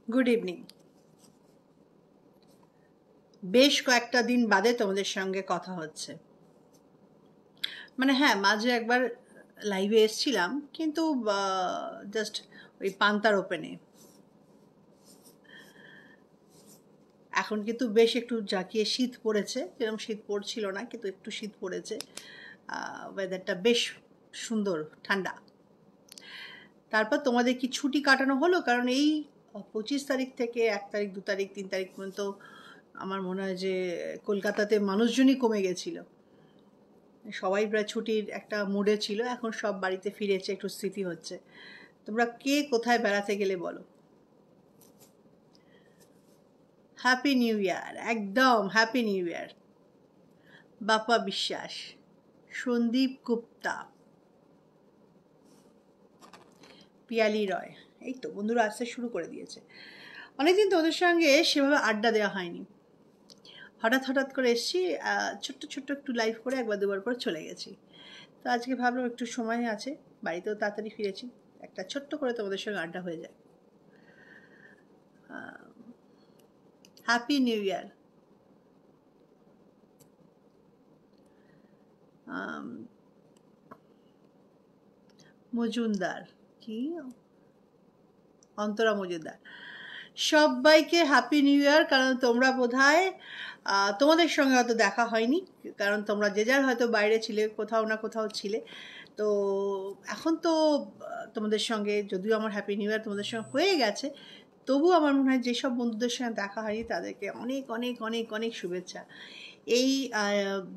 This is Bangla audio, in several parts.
Good evening. বেশ কয়েকটা দিন বাদে তোমাদের সঙ্গে কথা হচ্ছে। হ্যাঁ, মাঝে একবার লাইভে এসছিলাম, কিন্তু জাস্ট ওই পান্তার ওপেনে। এখন কিন্তু বেশ একটু জাঁকিয়ে শীত পড়েছে, যেরকম শীত পড়ছিল না, কিন্তু একটু শীত পড়েছে। ওয়েদারটা বেশ সুন্দর, ঠান্ডা। তারপর তোমাদের কি ছুটি কাটানো হলো? কারণ এই 25 তারিখ থেকে 1 তারিখ, 2 তারিখ, 3 তারিখ পর্যন্ত আমার মনে হয় যে কলকাতাতে মানুষজনই কমে গেছিল। সবাই প্রায় ছুটির একটা মুডে ছিল। এখন সব বাড়িতে ফিরেছে, একটু স্মৃতি হচ্ছে। তোমরা কে কোথায় বেড়াতে গেলে বলো? হ্যাপি নিউ ইয়ার, একদম হ্যাপি নিউ ইয়ার। বাপ্পা বিশ্বাস, সন্দীপ গুপ্তা, পিয়ালি রয়, এই তো বন্ধুরা আসতে শুরু করে দিয়েছে। অনেকদিন তোদের সঙ্গে সেভাবে আড্ডা দেওয়া হয়নি। হঠাৎ হঠাৎ করে এসছি, ছোট্ট ছোট্ট একটু লাইভ করে একবার দুবার করে চলে গেছি। তো আজকে ভাবলাম একটু সময় আছে, বাড়িতেও তাড়াতাড়ি ফিরেছি, একটা ছোট্ট করে তোমাদের সঙ্গে আড্ডা হয়ে যায়। হ্যাপি নিউ ইয়ার। মজুমদার, কি অন্তরা মজুমদার, সবাইকে হ্যাপি নিউ ইয়ার। কারণ তোমরা বোধহয় তোমাদের সঙ্গে হয়তো দেখা হয়নি, কারণ তোমরা যে যার হয়তো বাইরে ছিলে, কোথাও না কোথাও ছিলে। তো এখন তো তোমাদের সঙ্গে, যদিও আমার হ্যাপি নিউ ইয়ার তোমাদের সঙ্গে হয়ে গেছে, তবু আমার মনে হয় যেসব বন্ধুদের সঙ্গে দেখা হয়নি তাদেরকে অনেক অনেক অনেক অনেক শুভেচ্ছা। এই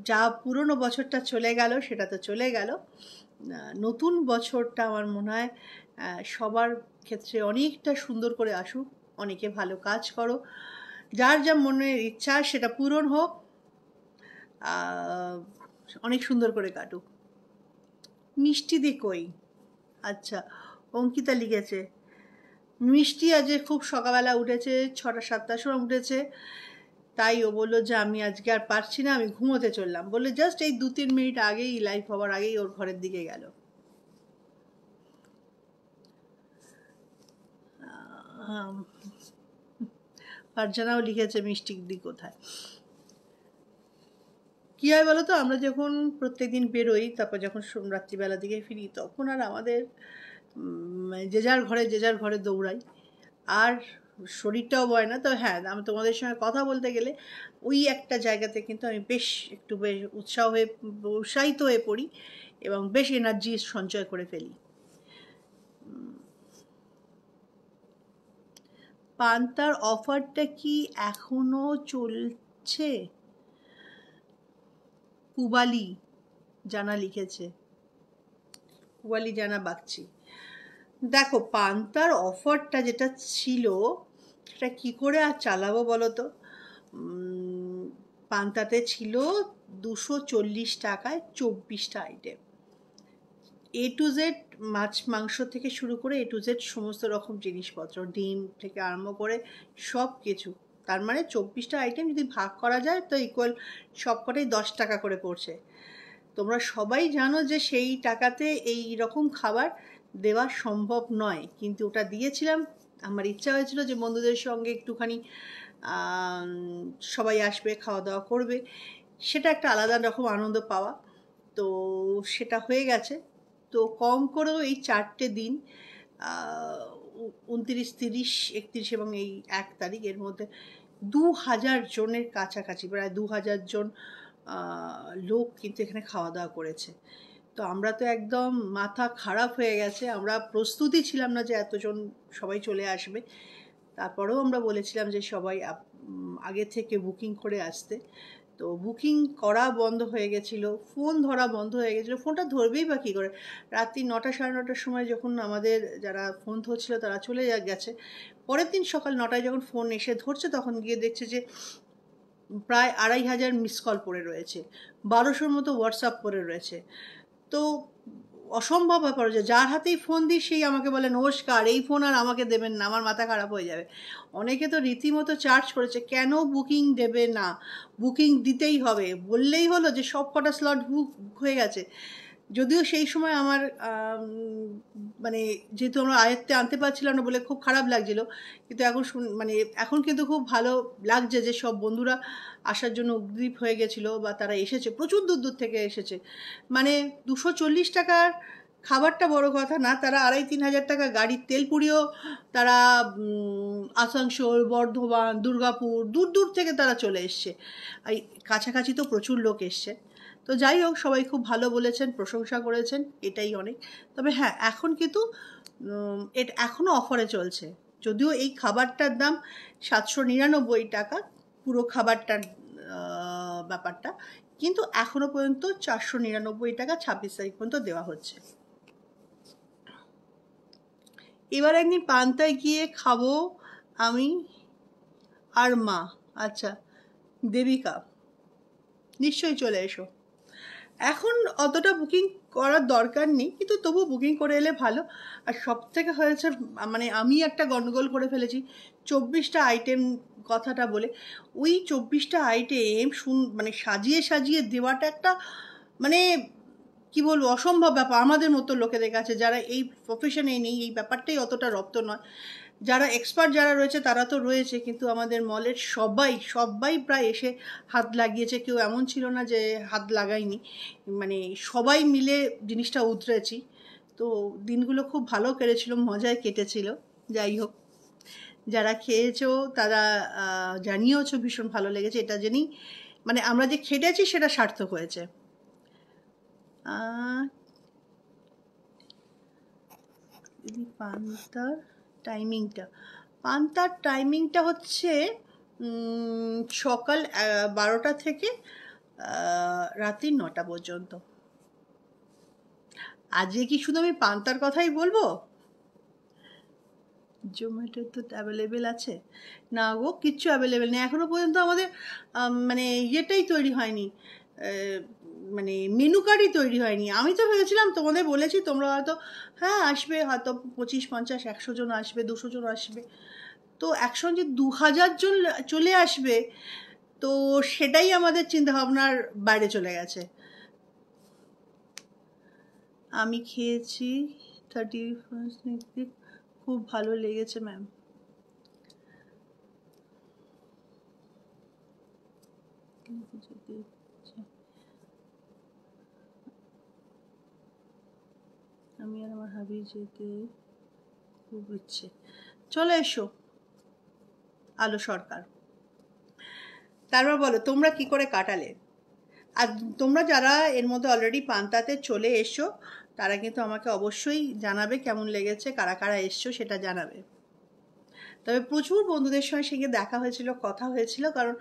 যা পুরনো বছরটা চলে গেল সেটা তো চলে গেল। নতুন বছরটা আমার মনে হয় সবার ক্ষেত্রে অনেকটা সুন্দর করে আসুক। অনেকে ভালো কাজ করো, যার যা মনের ইচ্ছা সেটা পূরণ হোক, অনেক সুন্দর করে কাটুক। মিষ্টি দি কই? আচ্ছা, অঙ্কিতা লিখেছে মিষ্টি আজ খুব সকালবেলা উঠেছে, 6টা 7টার সময় উঠেছে। তাই ও বললো যে আমি আজকে আর পারছি না, আমি ঘুমোতে চললাম। বললে জাস্ট এই 2-3 মিনিট আগেই, লাইভ হওয়ার আগেই ওর ঘরের দিকে গেল। ফারজানাও লিখেছে মিষ্টি দি কোথায়। কী হয় বলো তো, আমরা যখন প্রত্যেকদিন বেরোই, তারপর যখন রাত্রিবেলার দিকে ফিরি, তখন আর আমাদের যে যার ঘরে দৌড়াই, আর শরীরটাও বয় না। তো হ্যাঁ, আমি তোমাদের সঙ্গে কথা বলতে গেলে ওই একটা জায়গাতে কিন্তু আমি বেশ উৎসাহিত হয়ে পড়ি এবং বেশ এনার্জি সঞ্চয় করে ফেলি। পান্তার অফারটা কি এখনো চলছে? পুবালি জানা লিখেছে, পুবালি জানা বাগচি। দেখো, পান্তার অফারটা যেটা ছিল সেটা কি করে আর চালাবো বলো তো। পান্তাতে ছিল 240 টাকায় 24টা আইটেম, এ টু জেড, মাছ মাংস থেকে শুরু করে এ টু জেড সমস্ত রকম জিনিসপত্র, ডিম থেকে আরম্ভ করে সব কিছু। তার মানে 24টা আইটেম যদি ভাগ করা যায় তো ইকুয়াল সবকটাই 10 টাকা করে পড়ছে। তোমরা সবাই জানো যে সেই টাকাতে এই রকম খাবার দেওয়া সম্ভব নয়, কিন্তু ওটা দিয়েছিলাম। আমার ইচ্ছা হয়েছিল যে বন্ধুদের সঙ্গে একটুখানি সবাই আসবে, খাওয়া দাওয়া করবে, সেটা একটা আলাদা রকম আনন্দ পাওয়া। তো সেটা হয়ে গেছে। তো কম করেও এই 4টে দিন, 29, 30, 31 এবং এই 1 তারিখ, এর মধ্যে 2000 জনের কাছাকাছি, প্রায় 2000 জন লোক কিন্তু এখানে খাওয়া দাওয়া করেছে। তো আমরা তো একদম মাথা খারাপ হয়ে গেছে। আমরা প্রস্তুতি ছিলাম না যে এতজন সবাই চলে আসবে। তারপরেও আমরা বলেছিলাম যে সবাই আগে থেকে বুকিং করে আসতে। তো বুকিং করা বন্ধ হয়ে গেছিলো, ফোন ধরা বন্ধ হয়ে গেছিলো। ফোনটা ধরবেই বা কী করে? রাত্রি 9টা 9:30টার সময় যখন আমাদের যারা ফোন ধরছিল তারা চলে গেছে, পরের দিন সকাল 9টায় যখন ফোন এসে ধরছে, তখন গিয়ে দেখছে যে প্রায় 2500 মিস কল পড়ে রয়েছে, 1200-র মতো হোয়াটসঅ্যাপ পড়ে রয়েছে। তো অসম্ভব ব্যাপার, যে যার হাতেই ফোন দিই সেই আমাকে বলে নমস্কার, এই ফোন আর আমাকে দেবেন না, আমার মাথা খারাপ হয়ে যাবে। অনেকে তো রীতিমতো চার্জ করেছে, কেন বুকিং দেবে না, বুকিং দিতেই হবে, বললেই হলো যে সব কটা স্লট বুক হয়ে গেছে। যদিও সেই সময় আমার মানে যেহেতু আমরা আয়ত্তে আনতে পারছিলাম না বলে খুব খারাপ লাগছিল, কিন্তু এখন মানে এখন কিন্তু খুব ভালো লাগছে যে সব বন্ধুরা আসার জন্য উদ্গ্রীব হয়ে গেছিলো বা তারা এসেছে, প্রচুর দূর দূর থেকে এসেছে। মানে 240 টাকার খাবারটা বড় কথা না, তারা 2,500-3,000 টাকা গাড়ির তেল পুড়িয়েও তারা আসানসোল, বর্ধমান, দুর্গাপুর দূর দূর থেকে তারা চলে এসছে। এই কাছাকাছি তো প্রচুর লোক এসছে। তো যাই হোক, সবাই খুব ভালো বলেছেন, প্রশংসা করেছেন, এটাই অনেক। তবে হ্যাঁ, এখন কিন্তু এটা এখনও অফারে চলছে, যদিও এই খাবারটার দাম 799 টাকা, পুরো খাবারটার ব্যাপারটা, কিন্তু এখনও পর্যন্ত 499 টাকা 26 তারিখ পর্যন্ত দেওয়া হচ্ছে। এবার একদিন পান্তায় গিয়ে খাবো আমি আর মা। আচ্ছা দেবিকা, নিশ্চয়ই চলে এসো। এখন অতটা বুকিং করার দরকার নেই, কিন্তু তবু বুকিং করে এলে ভালো। আর সব থেকে হয়েছে, মানে আমি একটা গন্ডগোল করে ফেলেছি 24টা আইটেম কথাটা বলে। ওই 24টা আইটেম মানে সাজিয়ে সাজিয়ে দেওয়াটা একটা, মানে কি বলবো, অসম্ভব ব্যাপার আমাদের মতো লোকেদের কাছে, যারা এই প্রফেশনে নেই, এই ব্যাপারটাই অতটা রপ্ত নয়। যারা এক্সপার্ট যারা রয়েছে তারা তো রয়েছে, কিন্তু আমাদের মলের সবাই সবাই প্রায় এসে হাত লাগিয়েছে, কেউ এমন ছিল না যে হাত লাগায়নি। মানে সবাই মিলে জিনিসটা উতরেছি। তো দিনগুলো খুব ভালো কেটেছিল, মজায় কেটেছিল। যাই হোক, যারা খেয়েছো তারা জানিয়েওছো ভীষণ ভালো লেগেছে, এটা জেনেই মানে আমরা যে খেটেছি সেটা সার্থক হয়েছে। পান্তার টাইমিংটা হচ্ছে সকাল 12টা থেকে রাত্রি 9টা পর্যন্ত। আজকে কি শুধু আমি পান্তার কথাই বলবো? জোম্যাটো তো অ্যাভেলেবেল আছে না গো, কিচ্ছু অ্যাভেলেবেল নেই এখনো পর্যন্ত। আমাদের মানে ইয়েটাই তৈরি হয়নি, মানে মেনু কার্ডই তৈরি হয়নি। আমি তো ভেবেছিলাম, তোমাদের বলেছি, তোমরা হয়তো হ্যাঁ আসবে, হয়তো 25, 50, 100 জন আসবে, 200 জন আসবে, তো একসঙ্গে 2,000 জন চলে আসবে, তো সেটাই আমাদের চিন্তাভাবনার বাইরে চলে গেছে। আমি খেয়েছি 31st, খুব ভালো লেগেছে ম্যাম। আমি আর আমার হাবি যেতে খুব ইচ্ছে। চলে এসো আলো সরকার। তারপর বলো তোমরা কি করে কাটালে। আর তোমরা যারা এর মধ্যে অলরেডি পান্তাতে চলে এসছো, তারা কিন্তু আমাকে অবশ্যই জানাবে কেমন লেগেছে, কারা কারা এসছো সেটা জানাবে। তবে প্রচুর বন্ধুদের সঙ্গে সেখানে দেখা হয়েছিল, কথা হয়েছিল, কারণ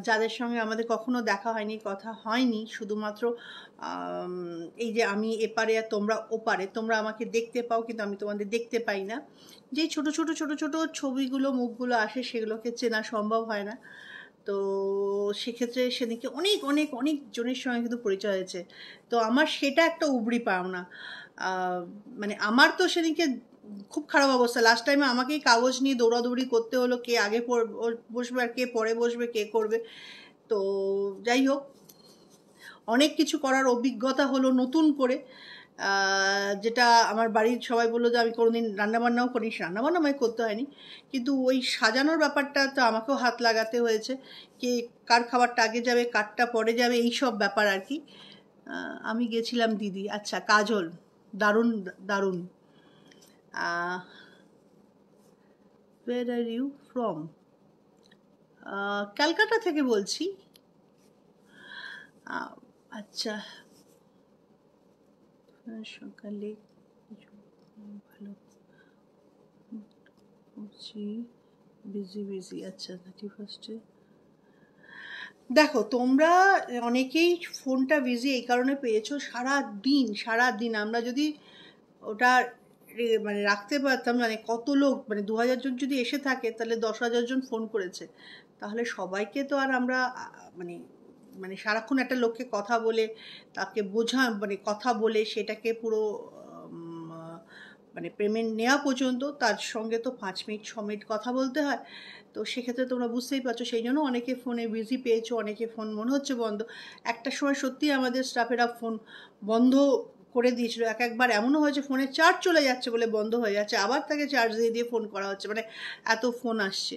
যাদের সঙ্গে আমাদের কখনো দেখা হয়নি, কথা হয়নি, শুধুমাত্র এই যে আমি এপারে আর তোমরা ওপারে, তোমরা আমাকে দেখতে পাও কিন্তু আমি তোমাদের দেখতে পাই না। যেই ছোট ছোট ছোট ছোট ছবিগুলো, মুখগুলো আসে, সেগুলোকে চেনা সম্ভব হয় না। তো সেক্ষেত্রে সেদিনকে অনেক অনেক অনেক জনের সঙ্গে কিন্তু পরিচয় হয়েছে। তো আমার সেটা একটা উপরি পাওনা। মানে আমার তো সেদিনকে খুব খারাপ অবস্থা, লাস্ট টাইমে আমাকেই কাগজ নিয়ে দৌড়াদৌড়ি করতে হলো, কে আগে বসবে আর কে পরে বসবে, কে করবে। তো যাই হোক, অনেক কিছু করার অভিজ্ঞতা হলো নতুন করে, যেটা আমার বাড়ির সবাই বললো যে আমি কোনোদিন রান্নাবান্নাও করিস, রান্নাবান্না আমায় করতে হয়নি, কিন্তু ওই সাজানোর ব্যাপারটা তো আমাকেও হাত লাগাতে হয়েছে, কে কার খাবারটা আগে যাবে, কারটা পরে যাবে, এই সব ব্যাপার আর কি। আমি গেছিলাম দিদি, আচ্ছা কাজল, দারুণ দারুণ। ওয়ের আর ইউ ফ্রম? ক্যালকাটা থেকে বলছি। আচ্ছা, সকালে ভালো করছি, বিজি। আচ্ছা 31-এ দেখো, তোমরা অনেকেই ফোনটা বিজি এই কারণে পেয়েছো, সারা দিন আমরা যদি ওটা মানে রাখতে পারতাম, মানে কত লোক, মানে 2,000 জন যদি এসে থাকে, তাহলে 10,000 জন ফোন করেছে, তাহলে সবাইকে তো আর আমরা মানে মানে সারাক্ষণ একটা লোককে কথা বলে, তাকে বোঝা, মানে কথা বলে সেটাকে পুরো মানে পেমেন্ট নেওয়া পর্যন্ত তার সঙ্গে তো 5 মিনিট 6 মিনিট কথা বলতে হয়। তো সেক্ষেত্রে তোমরা বুঝতেই পারছো, সেই জন্য অনেকে ফোনে বিজি পেয়েছো, অনেকে ফোন মনে হচ্ছে বন্ধ। একটা সময় সত্যিই আমাদের স্টাফেরা ফোন বন্ধ করে দিয়েছিল। একবার এমনও হয়েছে ফোনে চার্জ চলে যাচ্ছে বলে বন্ধ হয়ে যাচ্ছে, আবার তাকে চার্জ দিয়ে দিয়ে ফোন করা হচ্ছে, মানে এত ফোন আসছে।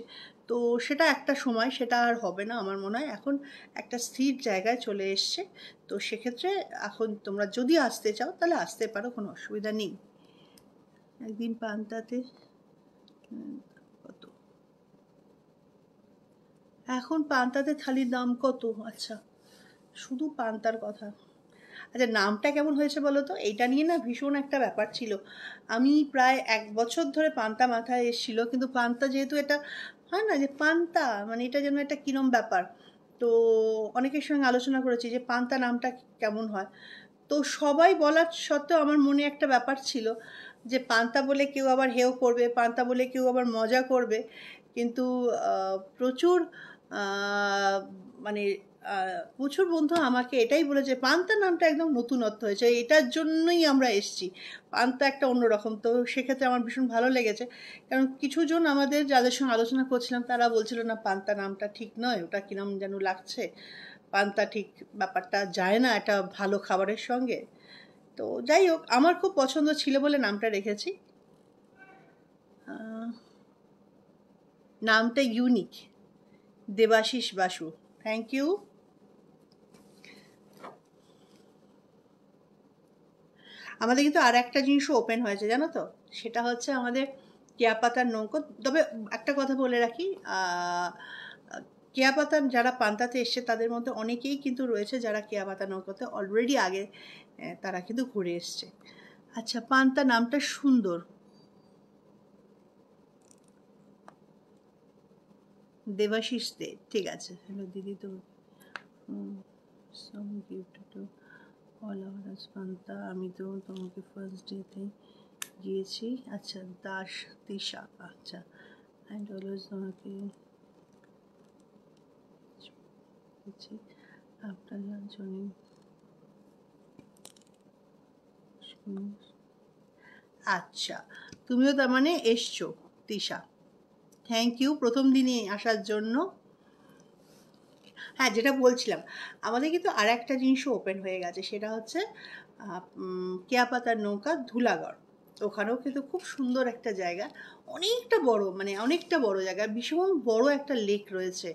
তো সেটা একটা সময়, সেটা আর হবে না আমার মনে হয়। এখন একটা স্থির জায়গায় চলে এসছে। তো সেক্ষেত্রে এখন তোমরা যদি আসতে চাও তাহলে আসতে পারো, কোনো অসুবিধা নেই। একদিন পান্তাতে কত, এখন পান্তাতে থালির দাম কত? আচ্ছা, শুধু পান্তার কথা। আচ্ছা, নামটা কেমন হয়েছে বলো তো? এইটা নিয়ে না ভীষণ একটা ব্যাপার ছিল। আমি প্রায় 1 বছর ধরে পান্তা মাথায় এসেছিল, কিন্তু পান্তা যেহেতু এটা হয় না যে পান্তা মানে এটা যেন একটা কিরম ব্যাপার। তো অনেকের সঙ্গে আলোচনা করেছি যে পান্তা নামটা কেমন হয়। তো সবাই বলার সত্ত্বেও আমার মনে একটা ব্যাপার ছিল যে পান্তা বলে কেউ আবার হেও করবে, পান্তা বলে কেউ আবার মজা করবে। কিন্তু প্রচুর আহ, মানে প্রচুর বন্ধু আমাকে এটাই বলেছে পান্তা নামটা একদম নতুনত্ব হয়েছে, এটার জন্যই আমরা এসছি। পান্তা একটা অন্যরকম, তো সেক্ষেত্রে আমার ভীষণ ভালো লেগেছে। কারণ কিছুজন আমাদের যাদের সঙ্গে আলোচনা করছিলাম তারা বলছিল না পান্তা নামটা ঠিক নয়, ওটা কিরম যেন লাগছে, পান্তা ঠিক ব্যাপারটা যায় না একটা ভালো খাবারের সঙ্গে। তো যাই হোক, আমার খুব পছন্দ ছিল বলে নামটা রেখেছি। আহ, নামটা unique, Debashish Basu, thank you. আমাদের কিন্তু আর একটা জিনিসও ওপেন হয়েছে জানো তো, সেটা হচ্ছে আমাদের কেয়া পাতার নৌকো। তবে একটা কথা বলে রাখি, কেয়া পাতার যারা পান্তাতে এসছে তাদের মধ্যে অনেকেই কিন্তু রয়েছে যারা কেয়া পাতা নৌকোতে অলরেডি আগে তারা কিন্তু ঘুরে এসছে। আচ্ছা, পান্তা নামটা সুন্দর, দেবাশিস দে, ঠিক আছে। হ্যালো দিদি, তো some gift to all our পান্তা, আমি তো তোমাকে ফার্স্ট ডেতে গিয়েছি। আচ্ছা, দাস দিশা, আচ্ছা, অ্যান্ড অলওয়েজ তোমাকে আপনার জন্য। আচ্ছা, তুমিও তার মানে এসছো তিশা, থ্যাংক ইউ প্রথম দিনই আসার জন্য। হ্যাঁ, যেটা বলছিলাম, আমাদের কিন্তু আর একটা জিনিসও ওপেন হয়ে গেছে, সেটা হচ্ছে কেয়া পাতার নৌকা ধুলাগড়। ওখানেও কিন্তু খুব সুন্দর একটা জায়গা, অনেকটা বড়, মানে অনেকটা বড় জায়গা, ভীষণ বড় একটা লেক রয়েছে।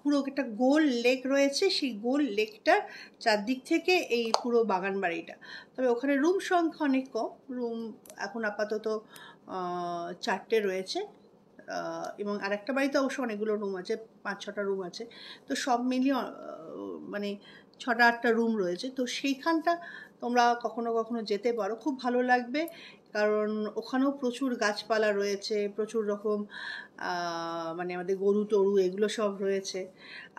পুরো একটা গোল লেক রয়েছে, সেই গোল লেকটার চারদিক থেকে এই পুরো বাগান বাড়িটা। তবে ওখানে রুম সংখ্যা অনেক কম, রুম এখন আপাতত 4টে রয়েছে। এবং আরেকটা বাড়িতে অবশ্য অনেকগুলো রুম আছে, 5-6টা রুম আছে। তো সব মিলিয়ে মানে 6-8টা রুম রয়েছে। তো সেইখানটা তোমরা কখনো কখনো যেতে পারো, খুব ভালো লাগবে। কারণ ওখানেও প্রচুর গাছপালা রয়েছে, প্রচুর রকম মানে আমাদের গরু টরু এগুলো সব রয়েছে।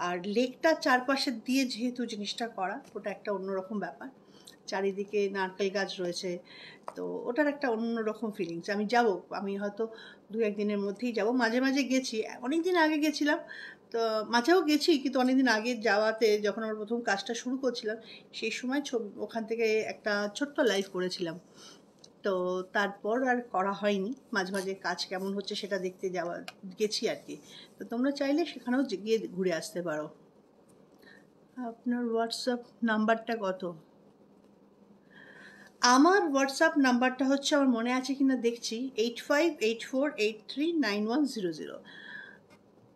আর লেকটার চারপাশে দিয়ে যেহেতু জিনিসটা করা, ওটা একটা অন্যরকম ব্যাপার। চারিদিকে নারকেল গাছ রয়েছে, তো ওটার একটা অন্যরকম ফিলিংস। আমি যাব, আমি হয়তো 2-1 দিনের মধ্যেই যাব। মাঝে মাঝে গেছি, অনেক দিন আগে গেছিলাম, তো মাঝেও গেছি, কিন্তু অনেক দিন আগে যাওয়াতে যখন আমরা প্রথম কাজটা শুরু করছিলাম সেই সময় ওখান থেকে একটা ছোট্ট লাইভ করেছিলাম। তো তারপর আর করা হয়নি, মাঝে মাঝে কাজ কেমন হচ্ছে সেটা দেখতে গেছি আর কি। তো তোমরা চাইলে সেখানেও গিয়ে ঘুরে আসতে পারো। আপনার হোয়াটসঅ্যাপ নাম্বারটা কত? আমার হোয়াটসঅ্যাপ নাম্বারটা হচ্ছে, আমার মনে আছে কিনা দেখছি, 8584839100,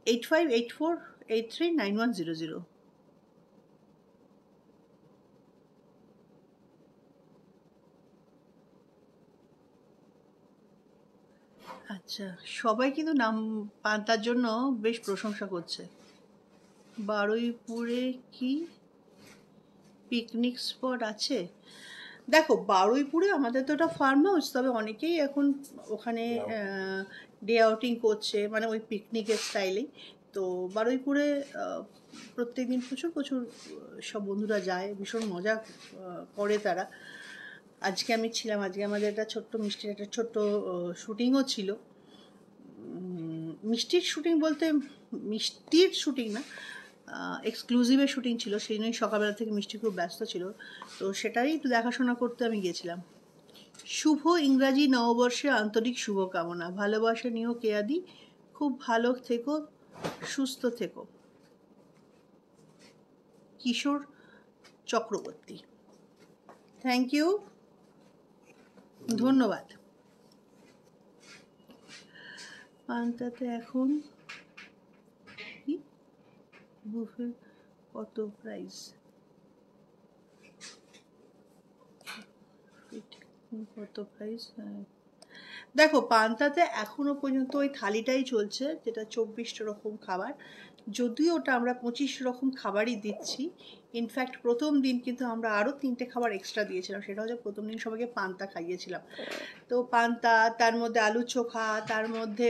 8584839100। আচ্ছা, সবাই কিন্তু নাম তার জন্য বেশ প্রশংসা করছে। বারুইপুরে কি পিকনিক স্পট আছে? দেখো, বারুইপুরে আমাদের তো ওটা ফার্ম হাউস, তবে অনেকেই এখন ওখানে ডে আউটিং করছে, মানে ওই পিকনিকের স্টাইলেই। তো বারুইপুরে প্রত্যেক দিন প্রচুর প্রচুর সব বন্ধুরা যায়, ভীষণ মজা করে তারা। আজকে আমি ছিলাম, আজকে আমাদের একটা ছোট্ট মিষ্টির একটা ছোট্ট শুটিংও ছিল। মিষ্টির শুটিং বলতে মিষ্টির শুটিং না, এক্সক্লুসিভের শুটিং ছিল, সেই জন্যই সকালবেলা থেকে মিষ্টি খুব ব্যস্ত ছিল। তো সেটাই একটু দেখাশোনা করতে আমি গেছিলাম। শুভ ইংরাজি নববর্ষে আন্তরিক শুভকামনা, ভালোবাসা নিও কেয়াদি, খুব ভালো থেকো, সুস্থ থেকো। কিশোর চক্রবর্তী, থ্যাংক ইউ, ধন্যবাদ। পান্তাতে এখন কি বুফে কত প্রাইস? কত প্রাইস? দেখো, পান্তাতে এখনো পর্যন্ত ওই থালিটাই চলছে, যেটা 24টা রকম খাবার। যদিও ওটা আমরা 25 রকম খাবারই দিচ্ছি। ইনফ্যাক্ট প্রথম দিন কিন্তু আমরা আরও 3টে খাবার এক্সট্রা দিয়েছিলাম। সেটা হচ্ছে প্রথম দিন সবাইকে পান্তা খাইয়েছিলাম। তো পান্তা, তার মধ্যে আলু চোখা, তার মধ্যে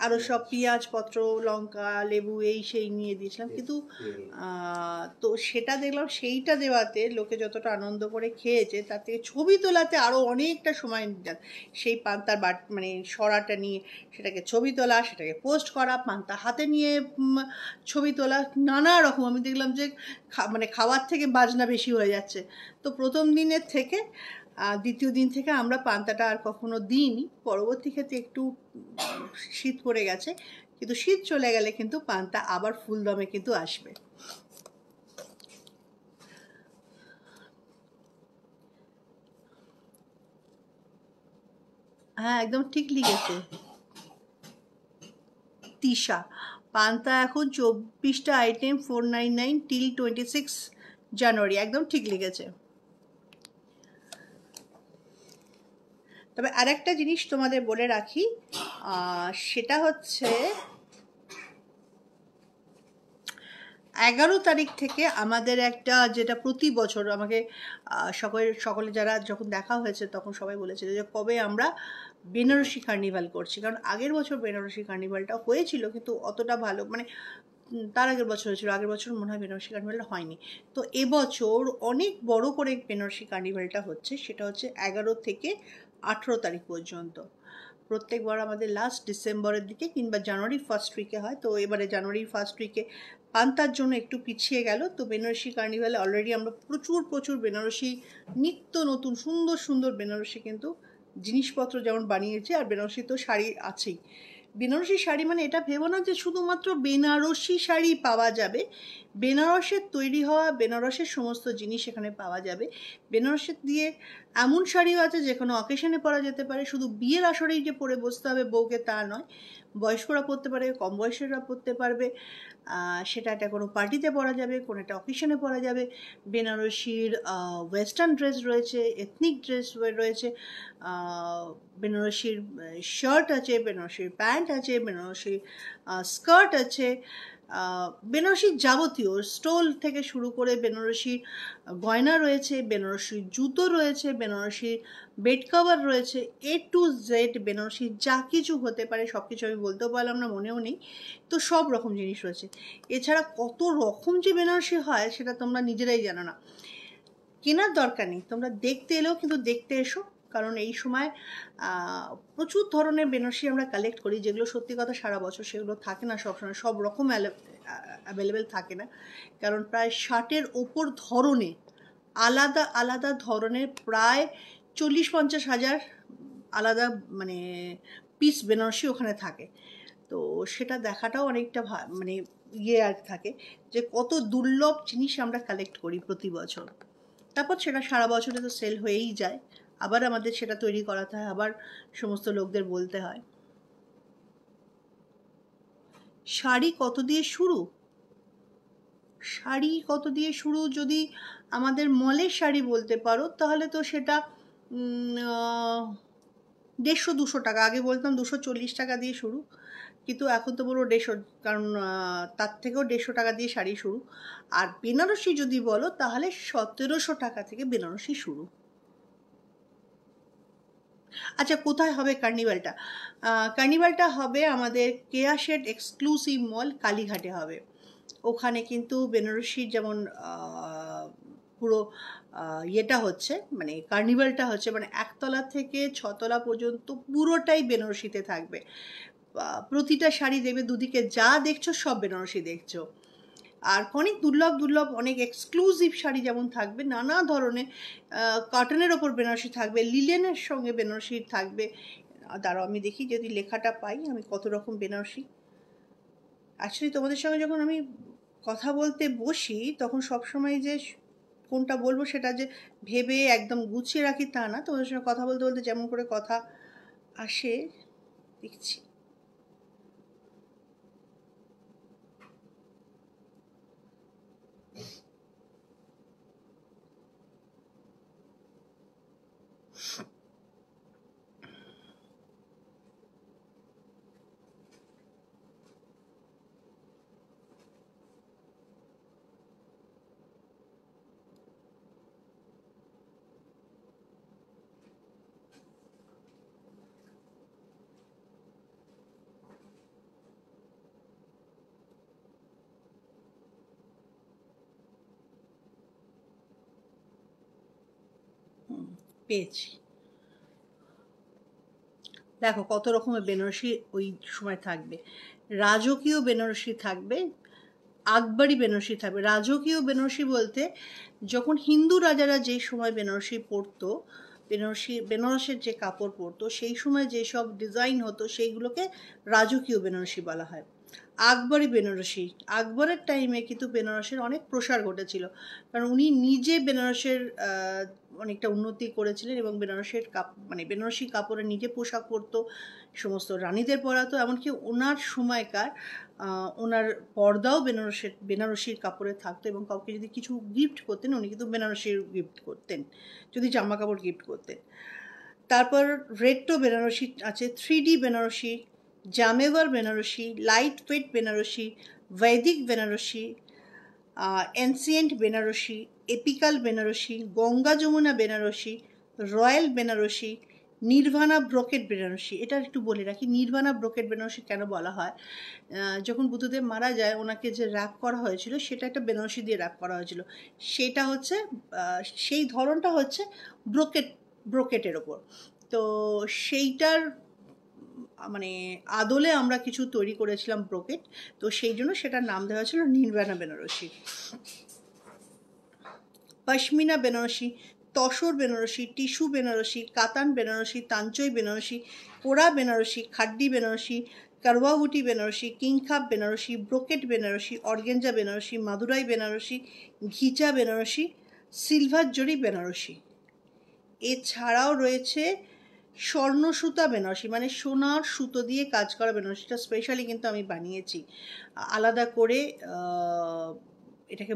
আরও সব পেঁয়াজ পত্র, লঙ্কা, লেবু এই সেই নিয়ে দিয়েছিলাম। কিন্তু তো সেটা দেখলাম, সেইটা দেওয়াতে লোকে যতটা আনন্দ করে খেয়েছে, তার থেকে ছবি তোলাতে আরও অনেকটা সময় সেই পান্তার মানে সরাটা নিয়ে সেটাকে ছবি তোলা, সেটাকে পোস্ট করা, পান্তা হাতে নিয়ে ছবি তোলা, নানা রকম। আমি দেখলাম যে মানে খাওয়ার থেকে বাজনা বেশি হয়ে যাচ্ছে। তো প্রথম দিনের থেকে দ্বিতীয় দিন থেকে আমরা পান্তাটা আর কখনো দিইনি। পরবর্তী ক্ষেত্রে একটু শীত পড়ে গেছে, কিন্তু শীত চলে গেলে কিন্তু পান্তা আবার ফুল দমে কিন্তু আসবে। হ্যাঁ, একদম ঠিক লিখেছে তিশা। পান্তা এখন 24টা আইটেম, 499 টিল 26 জানুয়ারি, একদম ঠিক লিখেছে। তবে আরেকটা জিনিস তোমাদের বলে রাখি, সেটা হচ্ছে 11 তারিখ থেকে আমাদের একটা, যেটা প্রতি বছর আমাকে সকলে যারা যখন দেখা হয়েছে তখন সবাই বলেছিল যে কবে আমরা বেনারসি কার্নিভাল করছি। কারণ আগের বছর বেনারসি কার্নিভালটা হয়েছিল, কিন্তু অতটা ভালো, মানে তার আগের বছর হয়েছিল, আগের বছর মনে হয় বেনারসি কার্নিভালটা হয়নি। তো এবছর অনেক বড় করে বেনারসি কার্নিভালটা হচ্ছে। সেটা হচ্ছে 11 থেকে 18 তারিখ পর্যন্ত। প্রত্যেকবার আমাদের লাস্ট ডিসেম্বরের দিকে কিংবা জানুয়ারি ফার্স্ট উইকে হয়। তো এবারে জানুয়ারি ফার্স্ট উইকে পান্তার জন্য একটু পিছিয়ে গেল। তো বেনারসি কার্নিভালে অলরেডি আমরা প্রচুর বেনারসি, নিত্য নতুন সুন্দর সুন্দর বেনারসি কিন্তু জিনিসপত্র যেমন বানিয়েছি। আর বেনারসি তো শাড়ি আছেই। বেনারসি শাড়ি মানে এটা ভেবো না যে শুধুমাত্র বেনারসি শাড়ি পাওয়া যাবে। বেনারসের তৈরি হওয়া বেনারসের সমস্ত জিনিস এখানে পাওয়া যাবে। বেনারসের দিয়ে এমন শাড়িও আছে যে কোনো অকেশনে পরা যেতে পারে। শুধু বিয়ের আসরেই যে পরে বসতে হবে বউকে তা নয়, বয়স্করা পরতে পারে, কম বয়সেরা পরতে পারবে। সেটা একটা কোনো পার্টিতে পরা যাবে, কোনো একটা অকেশনে পরা যাবে। বেনারসির ওয়েস্টার্ন ড্রেস রয়েছে, এথনিক ড্রেস রয়েছে, বেনারসির শার্ট আছে, বেনারসির প্যান্ট আছে, বেনারসির স্কার্ট আছে, বেনারসির যাবতীয় স্টোল থেকে শুরু করে বেনারসির গয়না রয়েছে, বেনারসির জুতো রয়েছে, বেনারসির বেড কভার রয়েছে, A to Z বেনারসির যা কিছু হতে পারে সব কিছু আমি বলতেও পারলাম না, মনেও নেই। তো সব রকম জিনিস রয়েছে। এছাড়া কত রকম যে বেনারসি হয় সেটা তোমরা নিজেরাই জানো না। কেনার দরকার নেই, তোমরা দেখতে এলেও কিন্তু দেখতে এসো। কারণ এই সময় প্রচুর ধরনের বেনারসি আমরা কালেক্ট করি, যেগুলো সত্যি কথা সারা বছর সেগুলো থাকে না সবসময়, সব রকম অ্যাভেলেবেল থাকে না। কারণ প্রায় 60-এর ওপর ধরনের, আলাদা আলাদা ধরনের প্রায় 40-50 হাজার আলাদা মানে পিস বেনারসি ওখানে থাকে। তো সেটা দেখাটাও অনেকটা মানে আর থাকে যে কত দুর্লভ জিনিস আমরা কালেক্ট করি প্রতি বছর। তারপর সেটা সারা বছরে তো সেল হয়েই যায়, আবার আমাদের সেটা তৈরি করাতে হয়, আবার সমস্ত লোকদের বলতে হয়। শাড়ি কত দিয়ে শুরু? শাড়ি কত দিয়ে শুরু যদি আমাদের মলের শাড়ি বলতে পারো, তাহলে তো সেটা 150-200 টাকা। আগে বলতাম 240 টাকা দিয়ে শুরু, কিন্তু এখন তো বলবো 150, কারণ তার থেকেও 150 টাকা দিয়ে শাড়ি শুরু। আর বেনারসি যদি বলো তাহলে 1700 টাকা থেকে বেনারসি শুরু। আচ্ছা, কোথায় হবে কার্নিভালটা? কার্নিভালটা হবে আমাদের কেয়া শেড এক্সক্লুসিভ মল, কালীঘাটে হবে। ওখানে কিন্তু বেনারসির যেমন পুরো ইয়েটা হচ্ছে, মানে কার্নিভালটা হচ্ছে, মানে 1তলা থেকে 6তলা পর্যন্ত পুরোটাই বেনারসিতে থাকবে। প্রতিটা শাড়ি দেবে, দুদিকে যা দেখছো সব বেনারসি দেখছো। আর অনেক দুর্লভ দুর্লভ অনেক এক্সক্লুসিভ শাড়ি যেমন থাকবে, নানা ধরনের কটনের ওপর বেনারসি থাকবে, লিলেনের সঙ্গে বেনারসি থাকবে। দাঁড়াও আমি দেখি যদি লেখাটা পাই আমি কত রকম বেনারসি। অ্যাকচুয়ালি তোমাদের সঙ্গে যখন আমি কথা বলতে বসি তখন সবসময় যে কোনটা বলবো সেটা যে ভেবে একদম গুছিয়ে রাখি তা না, তোমাদের সঙ্গে কথা বলতে বলতে যেমন করে কথা আসে দেখছি। পেয়েছি, দেখো কত রকমের বেনারসি ওই সময় থাকবে। রাজকীয় বেনারসি থাকবে, আকবরী বেনারসি থাকবে। রাজকীয় বেনারসি বলতে যখন হিন্দু রাজারা যে সময় বেনারসি পরতো, বেনারসের যে কাপড় পরতো সেই সময় যেসব ডিজাইন হতো সেইগুলোকে রাজকীয় বেনারসি বলা হয়। আকবরী বেনারসি, আকবরের টাইমে কিন্তু বেনারসের অনেক প্রসার ঘটেছিল, কারণ উনি নিজে বেনারসের অনেকটা উন্নতি করেছিলেন এবং বেনারসের মানে বেনারসি কাপড়ে নিজে পোশাক পরতো, সমস্ত রানীদের পরাতো, এমনকি ওনার সময়কার ওনার পর্দাও বেনারসির কাপড়ে থাকতো এবং কাউকে যদি কিছু গিফট করতেন উনি কিন্তু বেনারসির গিফট করতেন, যদি জামা কাপড় গিফট করতেন। তারপর রেট্রো বেনারসি আছে, 3D Banarasi, Jamevar Banarasi, light weight Banarasi, বৈদিক Banarasi, ancient Banarasi, epical Banarasi, Ganga Jamuna Banarasi, royal Banarasi, Nirvana brocade Banarasi. এটা একটু বলে রাখি, নির্ভানা ব্রোকেট বেনারসি কেন বলা হয়, যখন বুদ্ধদেব মারা যায় ওনাকে যে র্যাপ করা হয়েছিল সেটা একটা বেনারসি দিয়ে র্যাপ করা হয়েছিল, সেটা হচ্ছে সেই ধরনটা হচ্ছে ব্রোকেটের ওপর। তো সেইটার মানে আদলে আমরা কিছু তৈরি করেছিলাম ব্রোকেট, তো সেই জন্য সেটার নাম দেওয়া হয়েছিল নির্ভানা বেনারসি। পশমিনা বেনারসি, তসর বেনারসি, টিস্যু বেনারসি, কাতান বেনারসি, তাঞ্চই বেনারসি, পোড়া Banarasi, Khaddi Banarasi, Karwabuti Banarasi, Kinkhab Banarasi, brocade Banarasi, organza Banarasi, Madurai Banarasi, Ghicha Banarasi, silver zari Banarasi. এছাড়াও রয়েছে স্বর্ণসুতা বেনারসি, মানে সোনার সুতো দিয়ে কাজ করা বেনারসিটা স্পেশালি কিন্তু আমি বানিয়েছি, আলাদা করে এটাকে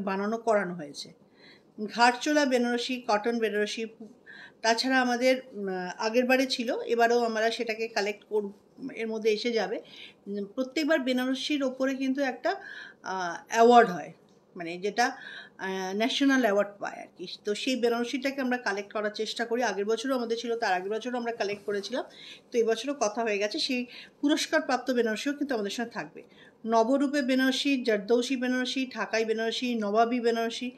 করানো হয়েছে। ঘাটচোলা বেনারসি, কটন বেনারসি। তাছাড়া আমাদের আগের বারে ছিল, এবারেও আমরা সেটাকে কালেক্ট এর মধ্যে এসে যাবে। প্রত্যেকবার বেনারসির ওপরে কিন্তু একটা অ্যাওয়ার্ড হয়, মানে যেটা ন্যাশনাল অ্যাওয়ার্ড পায় আর কি। তো সেই বেনারসিটাকে আমরা কালেক্ট করার চেষ্টা করি, আগের বছরও আমাদের ছিল, তার আগের বছরও আমরা কালেক্ট করেছিলাম, তো এবছরও কথা হয়ে গেছে, সেই পুরস্কারপ্রাপ্ত বেনারসিও কিন্তু আমাদের সঙ্গে থাকবে। নবরূপে বেনারসি, জর্দৌসি বেনারসি, ঢাকাই বেনারসি, নবাবী বেনারসি,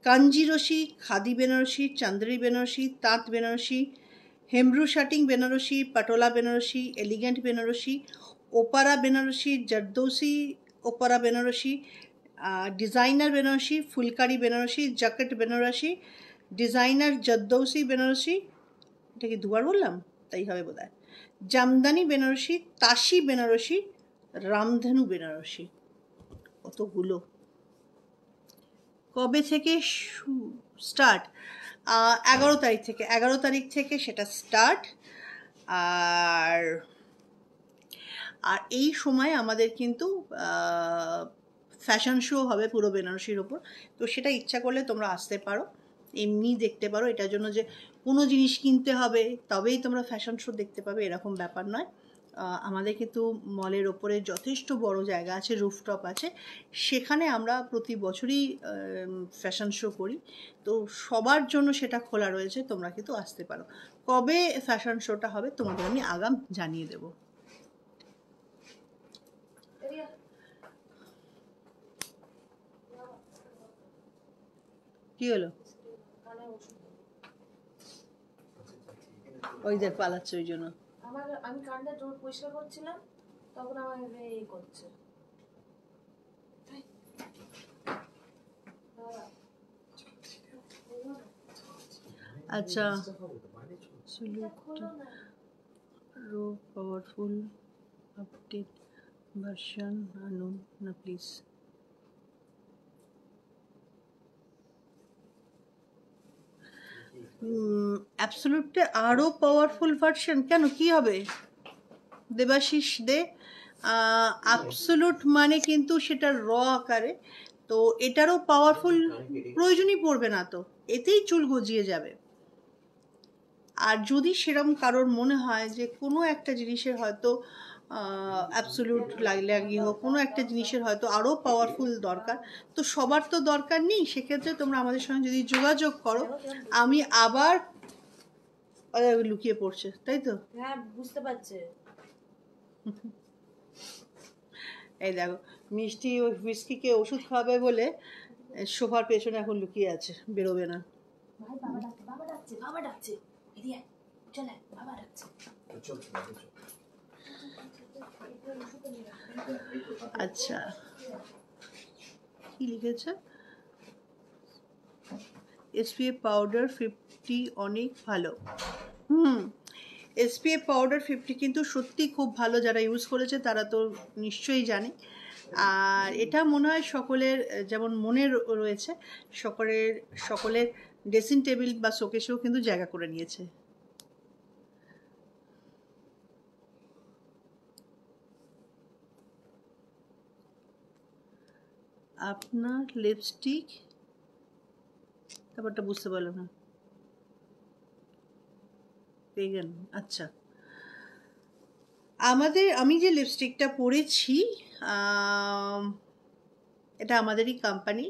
কাঞ্জিরসি, খাদি বেনারসি, চান্দেরি বেনারসি, তাঁত বেনারসি, হেমব্রু শাটিং Banarasi, Patola Banarasi, elegant Banarasi, opera Banarasi, Zardosi opera Banarasi, designer Banarasi, Phulkari Banarasi, jacket Banarasi, designer Zardosi Banarasi, এটা কি দুবার বললাম, তাই হবে বোধহয়, জামদানি বেনারসি, তাসি বেনারসি, রামধেনু বেনারসি। কতগুলো! কবে থেকে স্টার্ট? 11 তারিখ থেকে, 11 তারিখ থেকে সেটা স্টার্ট। আর এই সময় আমাদের কিন্তু ফ্যাশন শো হবে পুরো বেনারসির ওপর, তো সেটা ইচ্ছা করলে তোমরা আসতে পারো, এমনি দেখতে পারো, এটার জন্য যে কোনো জিনিস কিনতে হবে তবেই তোমরা ফ্যাশন শো দেখতে পাবে এরকম ব্যাপার নয়। আমাদের কিন্তু মলের ওপরে যথেষ্ট বড় জায়গা আছে, রুফটপ আছে, সেখানে আমরা প্রতি বছরই ফ্যাশন শো করি, তো সবার জন্য সেটা খোলা রয়েছে, তোমরা কিন্তু আসতে পারো। কবে ফ্যাশন শোটা হবে তোমাদের আমি আগাম জানিয়ে দেবো। কি হলো? ওইদের পালাচ্ছে ওই জন্য। আমি কানটা জোর পরিষ্কার করছিলাম তখন আমার এই করছে। আচ্ছা এটা খোলো না। রো পাওয়ারফুল আপডেট ভার্সন আনুন না প্লিজ। অ্যাবসলিউটলি আরও পাওয়ারফুল ভার্সন কেন, কি হবে দেবাশিস দে? অ্যাবসলিউট মানে কিন্তু সেটা র আকারে, তো এটারও পাওয়ারফুল প্রয়োজনই পড়বে না, তো এতেই চুল গজিয়ে যাবে। আর যদি সেরকম কারোর মনে হয় যে কোনো একটা জিনিসের হয়তো অ্যাবসলিউট লাগিয়ে হোক, কোনো একটা জিনিসের হয়তো আরও পাওয়ারফুল দরকার, তো সবার তো দরকার নেই, সেক্ষেত্রে তোমরা আমাদের সঙ্গে যদি যোগাযোগ করো, আমি আবার লুকিয়ে পড়ছে, তাই তো? হ্যাঁ, বুঝতে পারছে। এই দেখো, মিষ্টি ওই হুইস্কিকে ওষুধ খাওয়াবে বলে সোফার পেছনে এখন লুকিয়ে আছে, বেরোবে না। ভাই বাবা ডাকছে, বাবা ডাকছে, বাবা ডাকছে। এদিকে আয়, চল আয়, বাবা ডাকছে। আচ্ছা, কি লিখেছে? এসপিএফ পাউডার 50 অনেক ভালো। এসপিএফ পাউডার 50 কিন্তু সত্যি খুব ভালো, যারা ইউজ করেছে তারা তো নিশ্চয়ই জানে। আর এটা মনে হয় সকলের, যেমন মনের রয়েছে, সকলের ড্রেসিং টেবিল বা শোকেসেও কিন্তু জায়গা করে নিয়েছে। আপনার লিপস্টিক, ব্যাপারটা বুঝতে পারলাম না। পেগান, আচ্ছা। আমি যে লিপস্টিকটা পরেছি, এটা আমাদেরই কোম্পানি,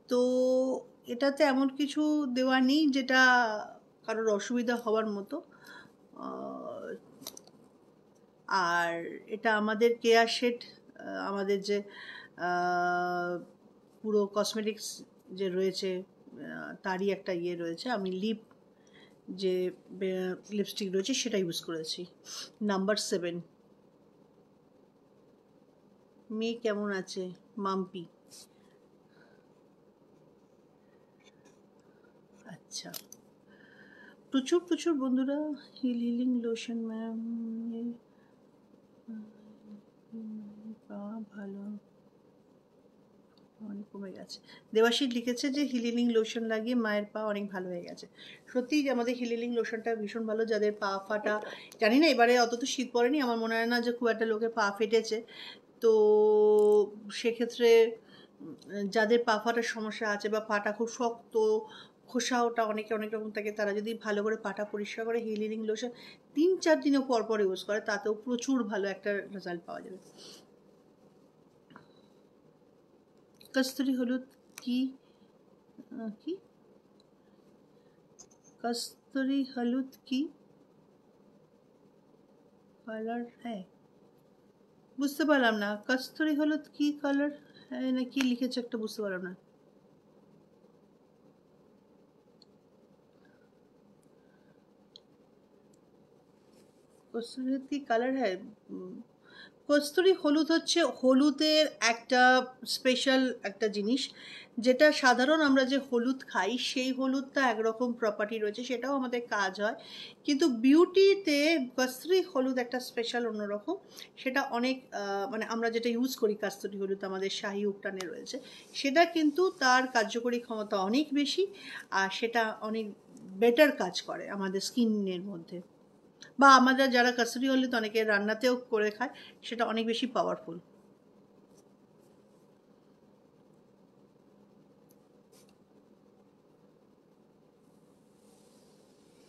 তো এটাতে এমন কিছু দেওয়া নেই যেটা কারোর অসুবিধা হওয়ার মতো। আর এটা আমাদের কেয়ার শেড, আমাদের যে পুরো কসমেটিক্স যে রয়েছে তারই একটা ইয়ে রয়েছে। আমি যে লিপস্টিক রয়েছে সেটা ইউজ করেছি, নাম্বার 7। মেয়ে কেমন আছে? মাম্পি। আচ্ছা, প্রচুর বন্ধুরা হিলিং লোশন ম্যাম ভালো অনেক কমে গেছে। দেবাশিস লিখেছে যে হিলিং লোশন লাগিয়ে মায়ের পা অনেক ভালো হয়ে গেছে। সত্যিই যে আমাদের হিলিং লোশনটা ভীষণ ভালো, যাদের পা ফাটা, জানি না এবারে অত তো শীত পড়েনি, আমার মনে হয় না যে খুব একটা লোকের পা ফেটেছে, তো সেক্ষেত্রে যাদের পা ফাটার সমস্যা আছে বা পাটা খুব শক্ত, খোসা ওটা অনেক রকম থাকে, তারা যদি ভালো করে পাটা পরিষ্কার করে হিলিং লোশন 3-4 দিনও পর ইউজ করে, তাতেও প্রচুর ভালো একটা রেজাল্ট পাওয়া যাবে। কস্তুরি হলুদ কি কস্তুরি হলুদ কি কালার হ্যাঁ, বুঝতে পারলাম না। কস্তুরি হলুদ কি কালার হ্যাঁ না কি লিখেছে একটা, বুঝতে পারলাম না। কস্তুরি হলুদ কি কালার হ্যাঁ, কস্তুরি হলুদ হচ্ছে হলুদের একটা স্পেশাল একটা জিনিস, যেটা সাধারণ আমরা যে হলুদ খাই সেই হলুদটা একরকম প্রপার্টি রয়েছে, সেটাও আমাদের কাজ হয়, কিন্তু বিউটিতে কস্তুরি হলুদ একটা স্পেশাল অন্যরকম, সেটা অনেক মানে আমরা যেটা ইউজ করি কস্তুরি হলুদ আমাদের শাহী উপাদানে রয়েছে, সেটা কিন্তু তার কার্যকরী ক্ষমতা অনেক বেশি, আর সেটা অনেক বেটার কাজ করে আমাদের স্কিনের মধ্যে, বা আমাদের যারা কস্তুরি হলুদ অনেকে রান্নাতেও করে খায়, সেটা অনেক বেশি পাওয়ারফুল।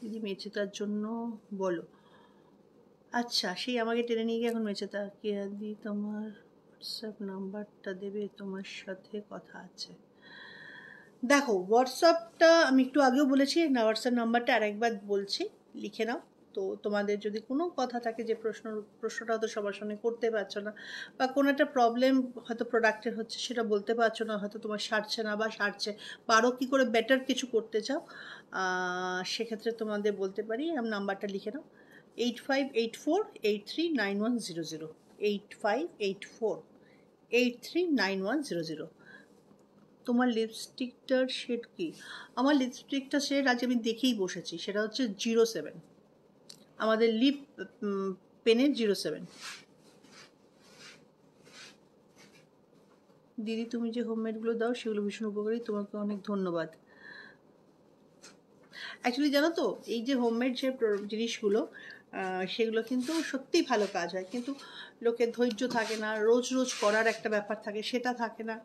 দিদি মেচেতার জন্য বলো। আচ্ছা, সেই আমাকে টেনে নিয়ে গিয়ে এখন মেচেতা, কে দি তোমার হোয়াটসঅ্যাপ নাম্বারটা দেবে, তোমার সাথে কথা আছে। দেখো, হোয়াটসঅ্যাপটা আমি একটু আগেও বলেছি, না হোয়াটসঅ্যাপ নাম্বারটা আরেকবার বলছি, লিখে নাও। তো তোমাদের যদি কোনো কথা থাকে, যে প্রশ্নটা হয়তো সবার সঙ্গে করতে পারছো না, বা কোনো একটা প্রবলেম হয়তো প্রোডাক্টের হচ্ছে সেটা বলতে পারছো না, হয়তো তোমার সারছে না বা সারছে, বা আরও কী করে বেটার কিছু করতে চাও, সেক্ষেত্রে তোমাদের বলতে পারি। আমি নাম্বারটা লিখে নাও, 8584839100, 8584839100। তোমার লিপস্টিকটার শেড কি? আমার লিপস্টিকটা শেড আজ আমি দেখেই বসেছি, সেটা হচ্ছে 07, আমাদের লিপ পেনের 07। দিদি তুমি যে হোমমেডগুলো দাও সেগুলো ভীষণ উপকারী, তোমাকে অনেক ধন্যবাদ। অ্যাকচুয়ালি জানো তো, এই যে হোমমেড যে জিনিসগুলো সেগুলো কিন্তু সত্যিই ভালো কাজ হয়, কিন্তু লোকের ধৈর্য থাকে না, রোজ রোজ করার একটা ব্যাপার থাকে, সেটা থাকে না।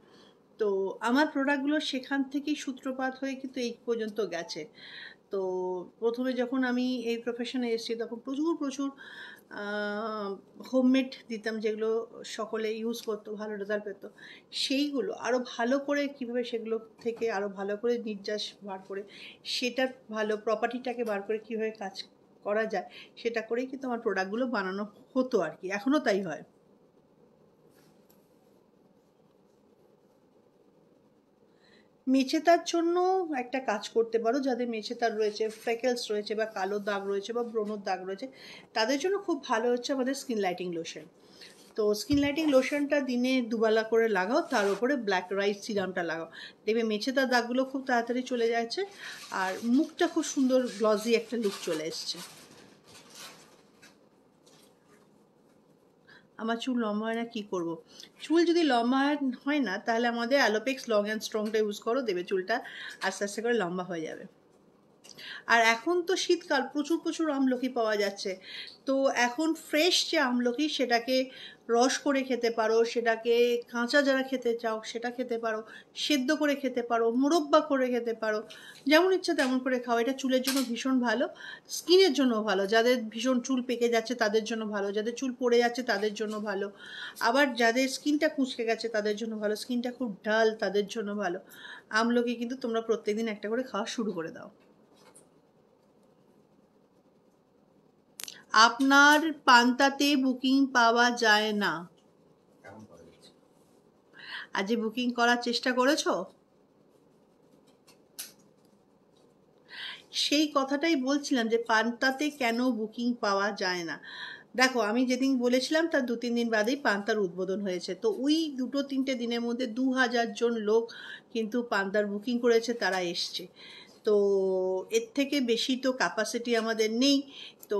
তো আমার প্রোডাক্টগুলো সেখান থেকেই সূত্রপাত হয়ে কিন্তু এই পর্যন্ত গেছে। তো প্রথমে যখন আমি এই প্রফেশনে এসেছি তখন প্রচুর প্রচুর হোমমেড দিতাম, যেগুলো সকলে ইউজ করতো, ভালো রেজাল্ট পেতো। সেইগুলো আরও ভালো করে কীভাবে সেগুলো থেকে আরও ভালো করে নির্যাস বার করে সেটার ভালো প্রপার্টিটাকে বার করে কীভাবে কাজ করা যায় সেটা করেই কিন্তু আমার প্রোডাক্টগুলো বানানো হতো আর কি, এখনও তাই হয়। মেচেতার জন্য একটা কাজ করতে পারো, যাদের মেচেতার রয়েছে, ফ্রেকেলস রয়েছে, বা কালো দাগ রয়েছে, বা ব্রণর দাগ রয়েছে, তাদের জন্য খুব ভালো হচ্ছে আমাদের স্কিন লাইটিং লোশন। তো স্কিন লাইটিং লোশনটা দিনে দুবেলা করে লাগাও, তার উপরে ব্ল্যাক রাইস সিরামটা লাগাও, দেখবে মেচেতার দাগগুলো খুব তাড়াতাড়ি চলে যাচ্ছে, আর মুখটা খুব সুন্দর গ্লসি একটা লুক চলে এসছে। আমার চুল লম্বা হয় না, কী করবো? চুল যদি লম্বা হয় না তাহলে আমাদের অ্যালোপেক্স লং অ্যান্ড স্ট্রংটা ইউজ করো, দেবে চুলটা আস্তে আস্তে করে লম্বা হয়ে যাবে। আর এখন তো শীতকাল, প্রচুর প্রচুর আমলকি পাওয়া যাচ্ছে, তো এখন ফ্রেশ যে আমলকি সেটাকে রস করে খেতে পারো, সেটাকে কাঁচা যারা খেতে চাও সেটা খেতে পারো, সেদ্ধ করে খেতে পারো, মুরব্বা করে খেতে পারো, যেমন ইচ্ছা তেমন করে খাও। এটা চুলের জন্য ভীষণ ভালো, স্কিনের জন্য ভালো, যাদের ভীষণ চুল পেকে যাচ্ছে তাদের জন্য ভালো, যাদের চুল পড়ে যাচ্ছে তাদের জন্য ভালো, আবার যাদের স্কিনটা কুঁচকে গেছে তাদের জন্য ভালো, স্কিনটা খুব ডাল তাদের জন্য ভালো। আমলকি কিন্তু তোমরা প্রত্যেকদিন একটা করে খাওয়া শুরু করে দাও। আপনার পান্তাতে বুকিং পাওয়া যায় না, আজ বুকিং করার চেষ্টা করেছো? সেই কথাটাই বলছিলাম যে পান্তাতে কেন বুকিং পাওয়া যায় না। দেখো, আমি যেদিন বলেছিলাম তার 2-3 দিন বাদেই পান্তার উদ্বোধন হয়েছে, তো ওই 2-3 দিনের মধ্যে 2000 জন লোক কিন্তু পান্তার বুকিং করেছে, তারা এসছে। তো এর থেকে বেশি তো ক্যাপাসিটি আমাদের নেই, তো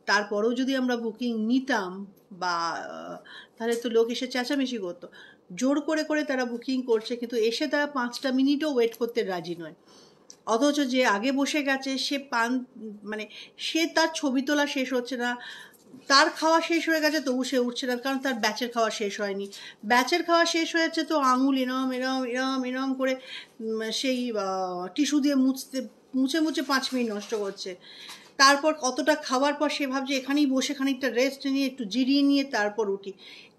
তারপরেও যদি আমরা বুকিং নিতাম বা তাহলে তো লোক এসে চেঁচামেচি করতো। জোর করে করে তারা বুকিং করছে, কিন্তু এসে তারা 5টা মিনিটও ওয়েট করতে রাজি নয়। অথচ যে আগে বসে গেছে সে মানে সে তার ছবি তোলা শেষ হচ্ছে না, তার খাওয়া শেষ হয়ে গেছে তবু সে উঠছে না, কারণ তার ব্যাচের খাওয়া শেষ হয়নি। ব্যাচের খাওয়া শেষ হয়েছে তো আঙুল এরম এরম এরম এরম করে সেই টিস্যু দিয়ে মুছে মুছে 5 মিনিট নষ্ট করছে। তারপর কতটা খাওয়ার পর সে ভাবছে এখানেই বসে খানিকটা রেস্ট নিয়ে একটু জিরিয়ে নিয়ে তারপর উঠি।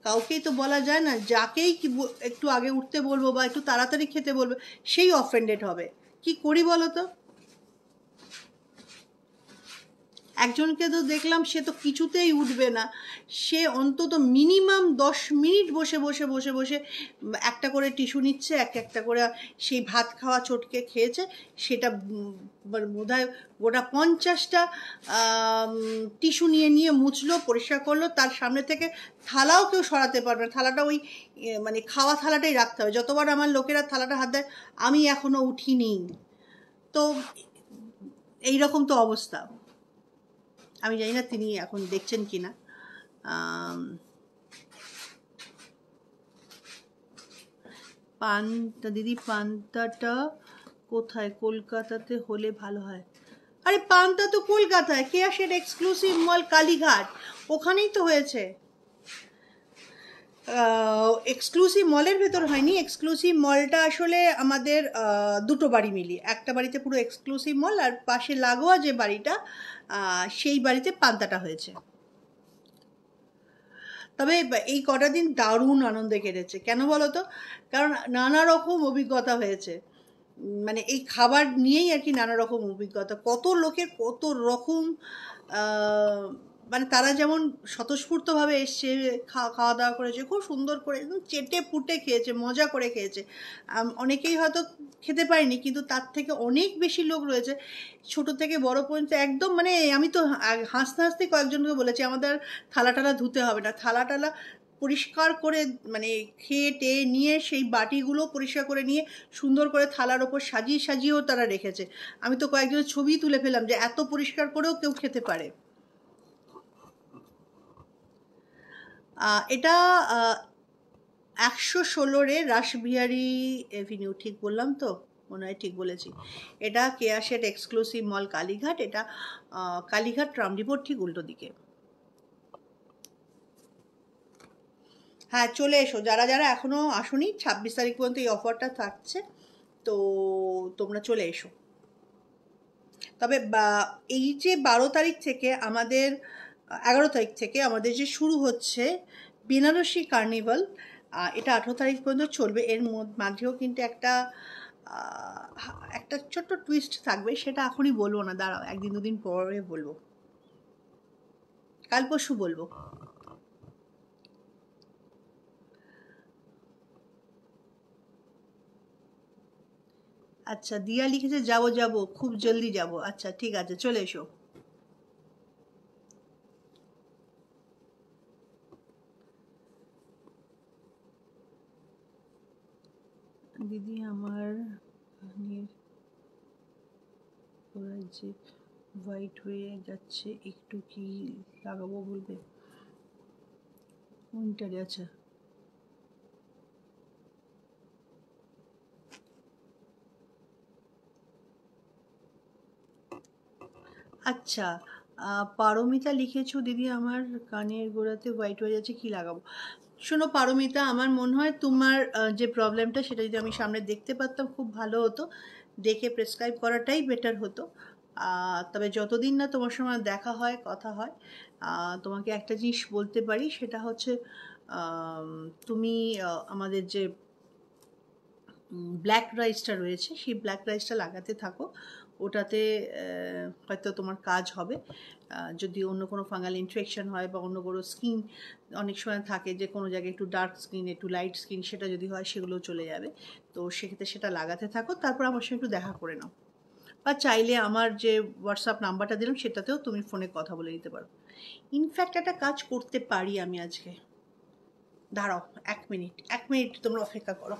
কাউকেই তো বলা যায় না, যাকেই কি একটু আগে উঠতে বলবো বা একটু তাড়াতাড়ি খেতে বলবো সেই অফেন্ডেড হবে। কি করি বলো তো? একজনকে তো দেখলাম সে তো কিছুতেই উঠবে না, সে অন্তত মিনিমাম 10 মিনিট বসে বসে বসে বসে একটা করে টিস্যু নিচ্ছে, একটা করে সেই ভাত খাওয়া চটকে খেয়েছে, সেটা বোধহয় গোটা 50টা টিস্যু নিয়ে নিয়ে মুছলো, পরিষ্কার করলো, তার সামনে থেকে থালাও কেউ সরাতে পারবে না, থালাটা ওই মানে খাওয়া থালাটাই রাখতে হবে। যতবার আমার লোকেরা থালাটা হাত দেয় আমি এখনো উঠিনি। তো এইরকম তো অবস্থা। আমি জানি না তিনি এখন দেখছেন কি না। পান্তা দিদি, পান্তাটা কোথায়? কলকাতাতে হলে ভালো হয়। আরে পান্তা তো কলকাতায়, কেয়াশের এক্সক্লুসিভ মল কালীঘাট, ওখানেই তো হয়েছে। এক্সক্লুসিভ মলের ভেতর হয়নি, এক্সক্লুসিভ মলটা আসলে আমাদের দুটো বাড়ি মিলিয়ে, একটা বাড়িতে পুরো এক্সক্লুসিভ মল, আর পাশে লাগোয়া যে বাড়িটা সেই বাড়িতে পান্তাটা হয়েছে। তবে এই কটা দিন দারুণ আনন্দে কেটেছে। কেন বলো তো? কারণ নানা রকম অভিজ্ঞতা হয়েছে, মানে এই খাবার নিয়েই আর কি নানা রকম অভিজ্ঞতা। কত লোকের কত রকম মানে তারা যেমন স্বতঃস্ফূর্তভাবে এসছে, খাওয়া দাওয়া করেছে, খুব সুন্দর করে একদম চেটে পুটে খেয়েছে, মজা করে খেয়েছে। অনেকেই হয়তো খেতে পারেনি, কিন্তু তার থেকে অনেক বেশি লোক রয়েছে ছোট থেকে বড় পর্যন্ত, একদম মানে আমি তো হাসতে হাসতে কয়েকজনকে বলেছি আমাদের থালা টালা ধুতে হবে না, থালা টালা পরিষ্কার করে মানে খেয়ে টেয়ে নিয়ে সেই বাটিগুলো পরিষ্কার করে নিয়ে সুন্দর করে থালার ওপর সাজিয়ে সাজিয়েও তারা রেখেছে। আমি তো কয়েকজনের ছবি তুলে ফেলাম যে এত পরিষ্কার করেও কেউ খেতে পারে। এটা 116 রাসবিহারী এভিনিউ, ঠিক বললাম তো? মনে হয় ঠিক বলেছি। এটা কেয়া শেড এক্সক্লুসিভ মল কালীঘাট। এটা কালীঘাট ট্রামডিপোর ঠিক উল্টো দিকে। হ্যাঁ, চলে এসো, যারা যারা এখনও আসোনি, 26 তারিখ পর্যন্ত এই অফারটা থাকছে, তো তোমরা চলে এসো। তবে এই যে 12 তারিখ থেকে আমাদের 11 তারিখ থেকে আমাদের যে শুরু হচ্ছে বেনারসি কার্নিভাল, এটা 18 তারিখ পর্যন্ত চলবে। এর মাঝেও কিন্তু একটা ছোট্ট টুইস্ট থাকবে, সেটা এখনই বলবো না, দাঁড়াও, একদিন দুদিন পরে বলবো, কাল পরশু বলবো। আচ্ছা, দিয়া লিখেছে যাবো যাবো, খুব জলদি যাবো। আচ্ছা ঠিক আছে, চলে এসো। দিদি আমার কানের গোড়া যে হোয়াইট হয়ে যাচ্ছে, একটু কি লাগাবো বলবে? উইন্টারে? আচ্ছা আচ্ছা, পারমিতা লিখেছো দিদি আমার কানের গোড়াতে হোয়াইট হয়ে যাচ্ছে, কি লাগাবো? শোনো পারমিতা, আমার মনে হয় তোমার যে প্রবলেমটা, সেটা যদি আমি সামনে দেখতে পারতাম খুব ভালো হতো, দেখে প্রেসক্রাইব করাটাই বেটার হতো। তবে যতদিন না তোমার সঙ্গে দেখা হয়, কথা হয়, তোমাকে একটা জিনিস বলতে পারি, সেটা হচ্ছে তুমি আমাদের যে ব্ল্যাক রাইসটা রয়েছে, সেই ব্ল্যাক রাইসটা লাগাতে থাকো। ওটাতে হয়তো তোমার কাজ হবে। যদি অন্য কোনো ফাঙ্গাল ইনফেকশন হয় বা অন্য কোনো স্কিন অনেক সময় থাকে যে কোনো জায়গায় একটু ডার্ক স্কিন, একটু লাইট স্কিন, সেটা যদি হয় সেগুলো চলে যাবে। তো সেক্ষেত্রে সেটা লাগাতে থাকো, তারপর আমার সঙ্গে একটু দেখা করে নাও, বা চাইলে আমার যে হোয়াটসঅ্যাপ নাম্বারটা দিলাম সেটাতেও তুমি ফোনে কথা বলে নিতে পারো। ইনফ্যাক্ট একটা কাজ করতে পারি আমি আজকে, দাঁড়াও 1 মিনিট, 1 মিনিট তোমরা অপেক্ষা করো।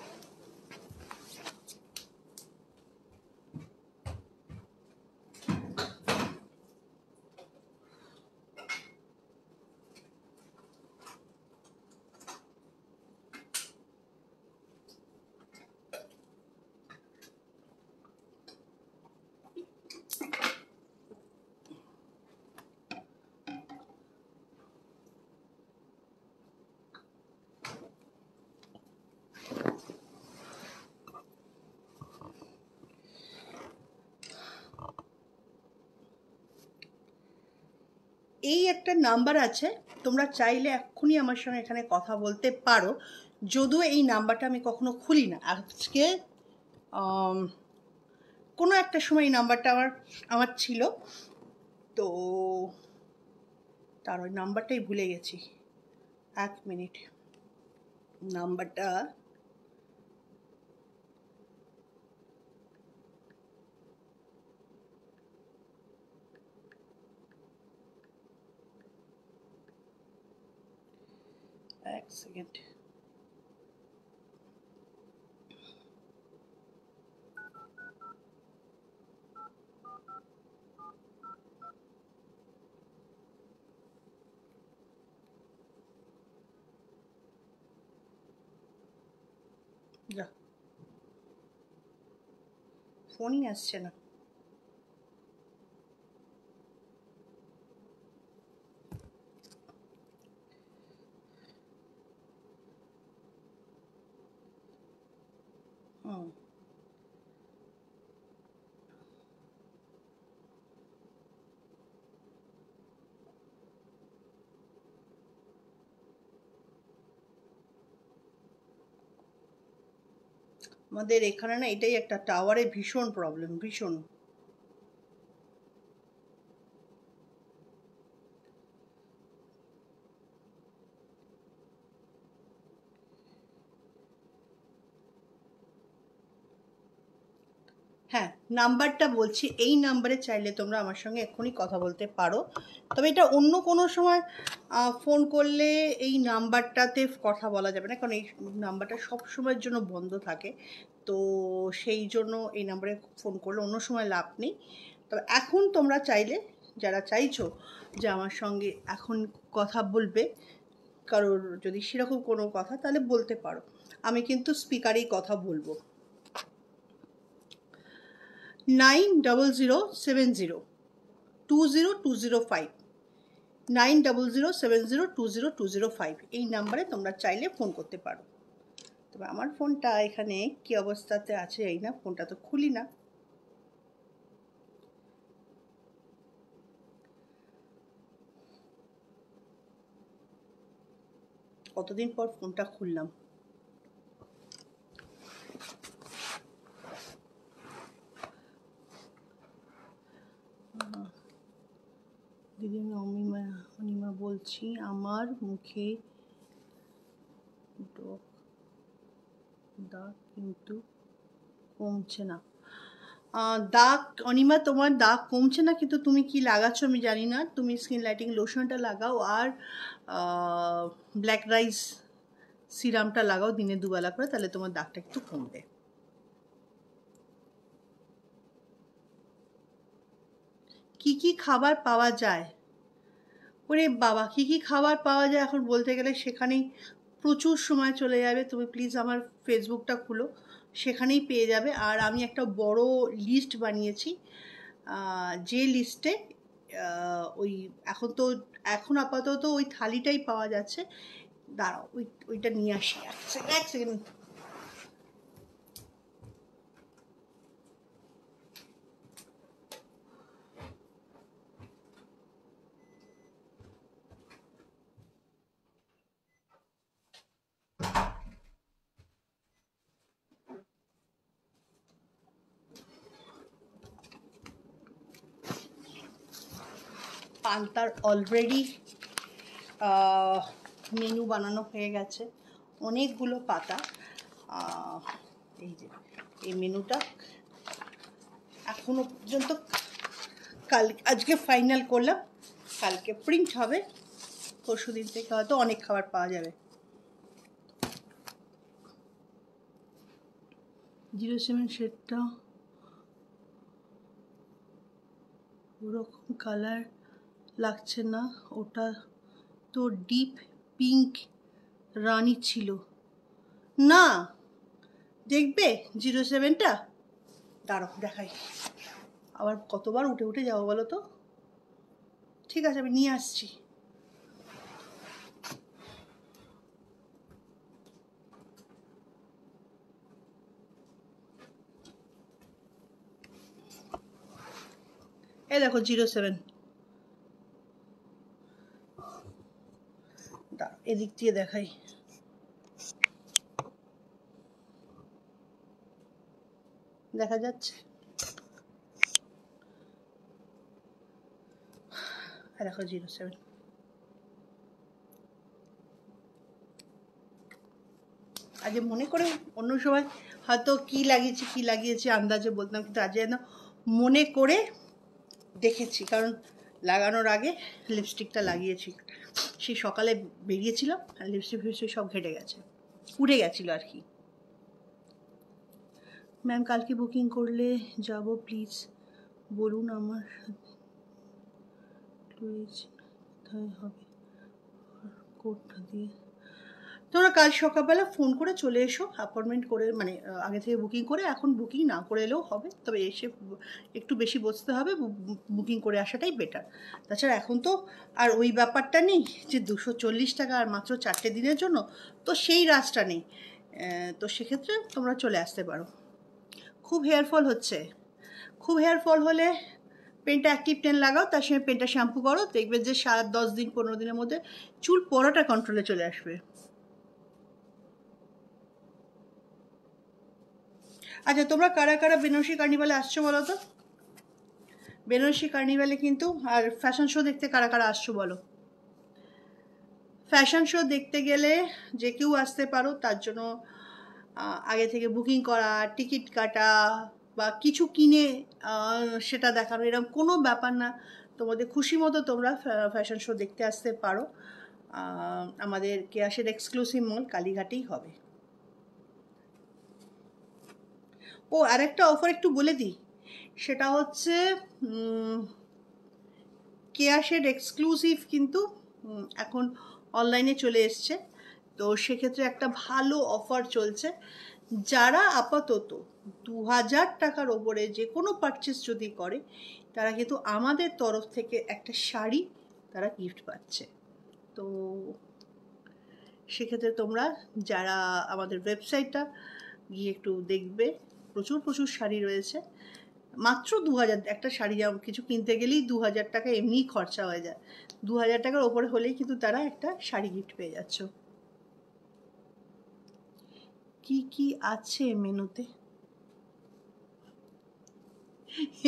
এই একটা নাম্বার আছে, তোমরা চাইলে এক্ষুনি আমার সঙ্গে এখানে কথা বলতে পারো। যদিও এই নাম্বারটা আমি কখনো খুলি না, আজকে কোনো একটা সময় এই নাম্বারটা আমার ছিল, তো তার ওই নাম্বারটাই ভুলে গেছি। 1 মিনিট, নাম্বারটা এক সেকেন্ড। যা, ফোনই আসছে না। হুম, আমাদের এখানে না এটাই একটা টাওয়ারে ভীষণ প্রবলেম, ভীষণ। হ্যাঁ, নাম্বারটা বলছি, এই নাম্বারে চাইলে তোমরা আমার সঙ্গে এক্ষুনি কথা বলতে পারো। তবে এটা অন্য কোনো সময় ফোন করলে এই নাম্বারটাতে কথা বলা যাবে না, কারণ এই নাম্বারটা সব সময়ের জন্য বন্ধ থাকে। তো সেই জন্য এই নাম্বারে ফোন করলে অন্য সময় লাভ নেই। তবে এখন তোমরা চাইলে, যারা চাইছো যে আমার সঙ্গে এখন কথা বলবে, কারোর যদি সেরকম কোনো কথা, তাহলে বলতে পারো। আমি কিন্তু স্পিকারেই কথা বলবো। 9007020205, 9007020205 এই নাম্বারে তোমরা চাইলে ফোন করতে পারো। তবে আমার ফোনটা এখানে কি অবস্থাতে আছে এই না, ফোনটা তো খুলি না। কতদিন পর ফোনটা খুললাম। দিদি আমি অনিমা বলছি, আমার মুখে দাগ কিন্তু কমছে না। দাগ, অনিমা তোমার দাগ কমছে না, কিন্তু তুমি কি লাগাচ্ছ আমি জানি না। তুমি স্কিন লাইটিং লোশনটা লাগাও আর ব্ল্যাক রাইস সিরামটা লাগাও দিনে 2 বেলা করে, তাহলে তোমার দাগটা একটু কমবে। কি কি খাবার পাওয়া যায়? ওরে বাবা, কি কি খাবার পাওয়া যায় এখন বলতে গেলে সেখানেই প্রচুর সময় চলে যাবে। তুমি প্লিজ আমার ফেসবুকটা খুলো, সেখানেই পেয়ে যাবে। আর আমি একটা বড় লিস্ট বানিয়েছি, যে লিস্টে ওই এখন আপাতত ওই থালিটাই পাওয়া যাচ্ছে। দাঁড়াও, ওইটা নিয়ে আসি, এক সেকেন্ড। পান্তার অলরেডি মেনু বানানো হয়ে গেছে, অনেকগুলো পাতা। এই যে এই মেনুটা এখনো পর্যন্ত আজকে ফাইনাল করলাম, কালকে প্রিন্ট হবে, পরশুদিন থেকে হয়তো অনেক খাবার পাওয়া যাবে। 07 শেডটা ওরকম কালার লাগছে না, ওটা তো ডিপ পিঙ্ক রানী ছিল না। দেখবে 07টা, দাঁড়াও দেখাই। আবার কতবার উঠে উঠে যাবো বলো তো। ঠিক আছে, আমি নিয়ে আসছি। এই দেখো 07, এদিক দিয়ে দেখাই। দেখা যাচ্ছে? দেখো 07। আজ মনে করে, অন্য সময় হয়তো কি লাগিয়েছি আন্দাজে বলতাম, কিন্তু আজ যেন মনে করে দেখেছি, কারণ লাগানোর আগে লিপস্টিকটা লাগিয়েছি। সেই সকালে বেরিয়েছিলাম আর লিপস্টিক সব ঘেটে গেছে, উড়ে গেছিলো আর কি। ম্যাম কালকে বুকিং করলে যাব, প্লিজ বলুন আমার কোথায় হবে কোডটা দিয়ে। তোমরা কাল সকালবেলা ফোন করে চলে এসো, অ্যাপয়েন্টমেন্ট করে, মানে আগে থেকে বুকিং করে। এখন বুকিং না করে এলেও হবে, তবে এসে একটু বেশি বসতে হবে, বুকিং করে আসাটাই বেটার। তাছাড়া এখন তো আর ওই ব্যাপারটা নেই যে 240 টাকা আর মাত্র 4টে দিনের জন্য, তো সেই রাজটা নেই। তো সেক্ষেত্রে তোমরা চলে আসতে পারো। খুব হেয়ার ফল হচ্ছে, খুব হেয়ার ফল হলে পেনটা অ্যাক্টিভ 10 লাগাও, তার সঙ্গে পেনটা শ্যাম্পু করো, দেখবে যে 10 দিন 15 দিনের মধ্যে চুল পড়াটা কন্ট্রোলে চলে আসবে। আচ্ছা, তোমরা কারা কারা বেনারসি কার্নিভালে আসছো বলো তো? বেনারসি কার্নিভালে কিন্তু, আর ফ্যাশন শো দেখতে কারা কারা আসছো বলো? ফ্যাশন শো দেখতে গেলে যে কেউ আসতে পারো, তার জন্য আগে থেকে বুকিং করা, টিকিট কাটা বা কিছু কিনে সেটা দেখানো, এরকম কোনো ব্যাপার না। তোমাদের খুশি মতো তোমরা ফ্যাশন শো দেখতে আসতে পারো। আমাদের কেয়াসের এক্সক্লুসিভ মল কালীঘাটেই হবে। ও আরেকটা অফার একটু বলে দিই, সেটা হচ্ছে কেয়াসের এক্সক্লুসিভ কিন্তু এখন অনলাইনে চলে এসছে। তো সেক্ষেত্রে একটা ভালো অফার চলছে। যারা আপাতত 2000 টাকার ওপরে যে কোনো পারচেস যদি করে, তারা কিন্তু আমাদের তরফ থেকে একটা শাড়ি তারা গিফট পাচ্ছে। তো সেক্ষেত্রে তোমরা যারা আমাদের ওয়েবসাইটটা গিয়ে একটু দেখবে, প্রচুর প্রচুর শাড়ি রয়েছে। মাত্র 2000 একটা শাড়ি কিছু কিনতে গেলেই 2000 টাকা এমনিই খরচা হয়ে যায়। 2000 টাকার ওপরে হলেই কিন্তু তারা একটা শাড়ি গিফট পেয়ে যাচ্ছ। কি কি আছে মেনুতে?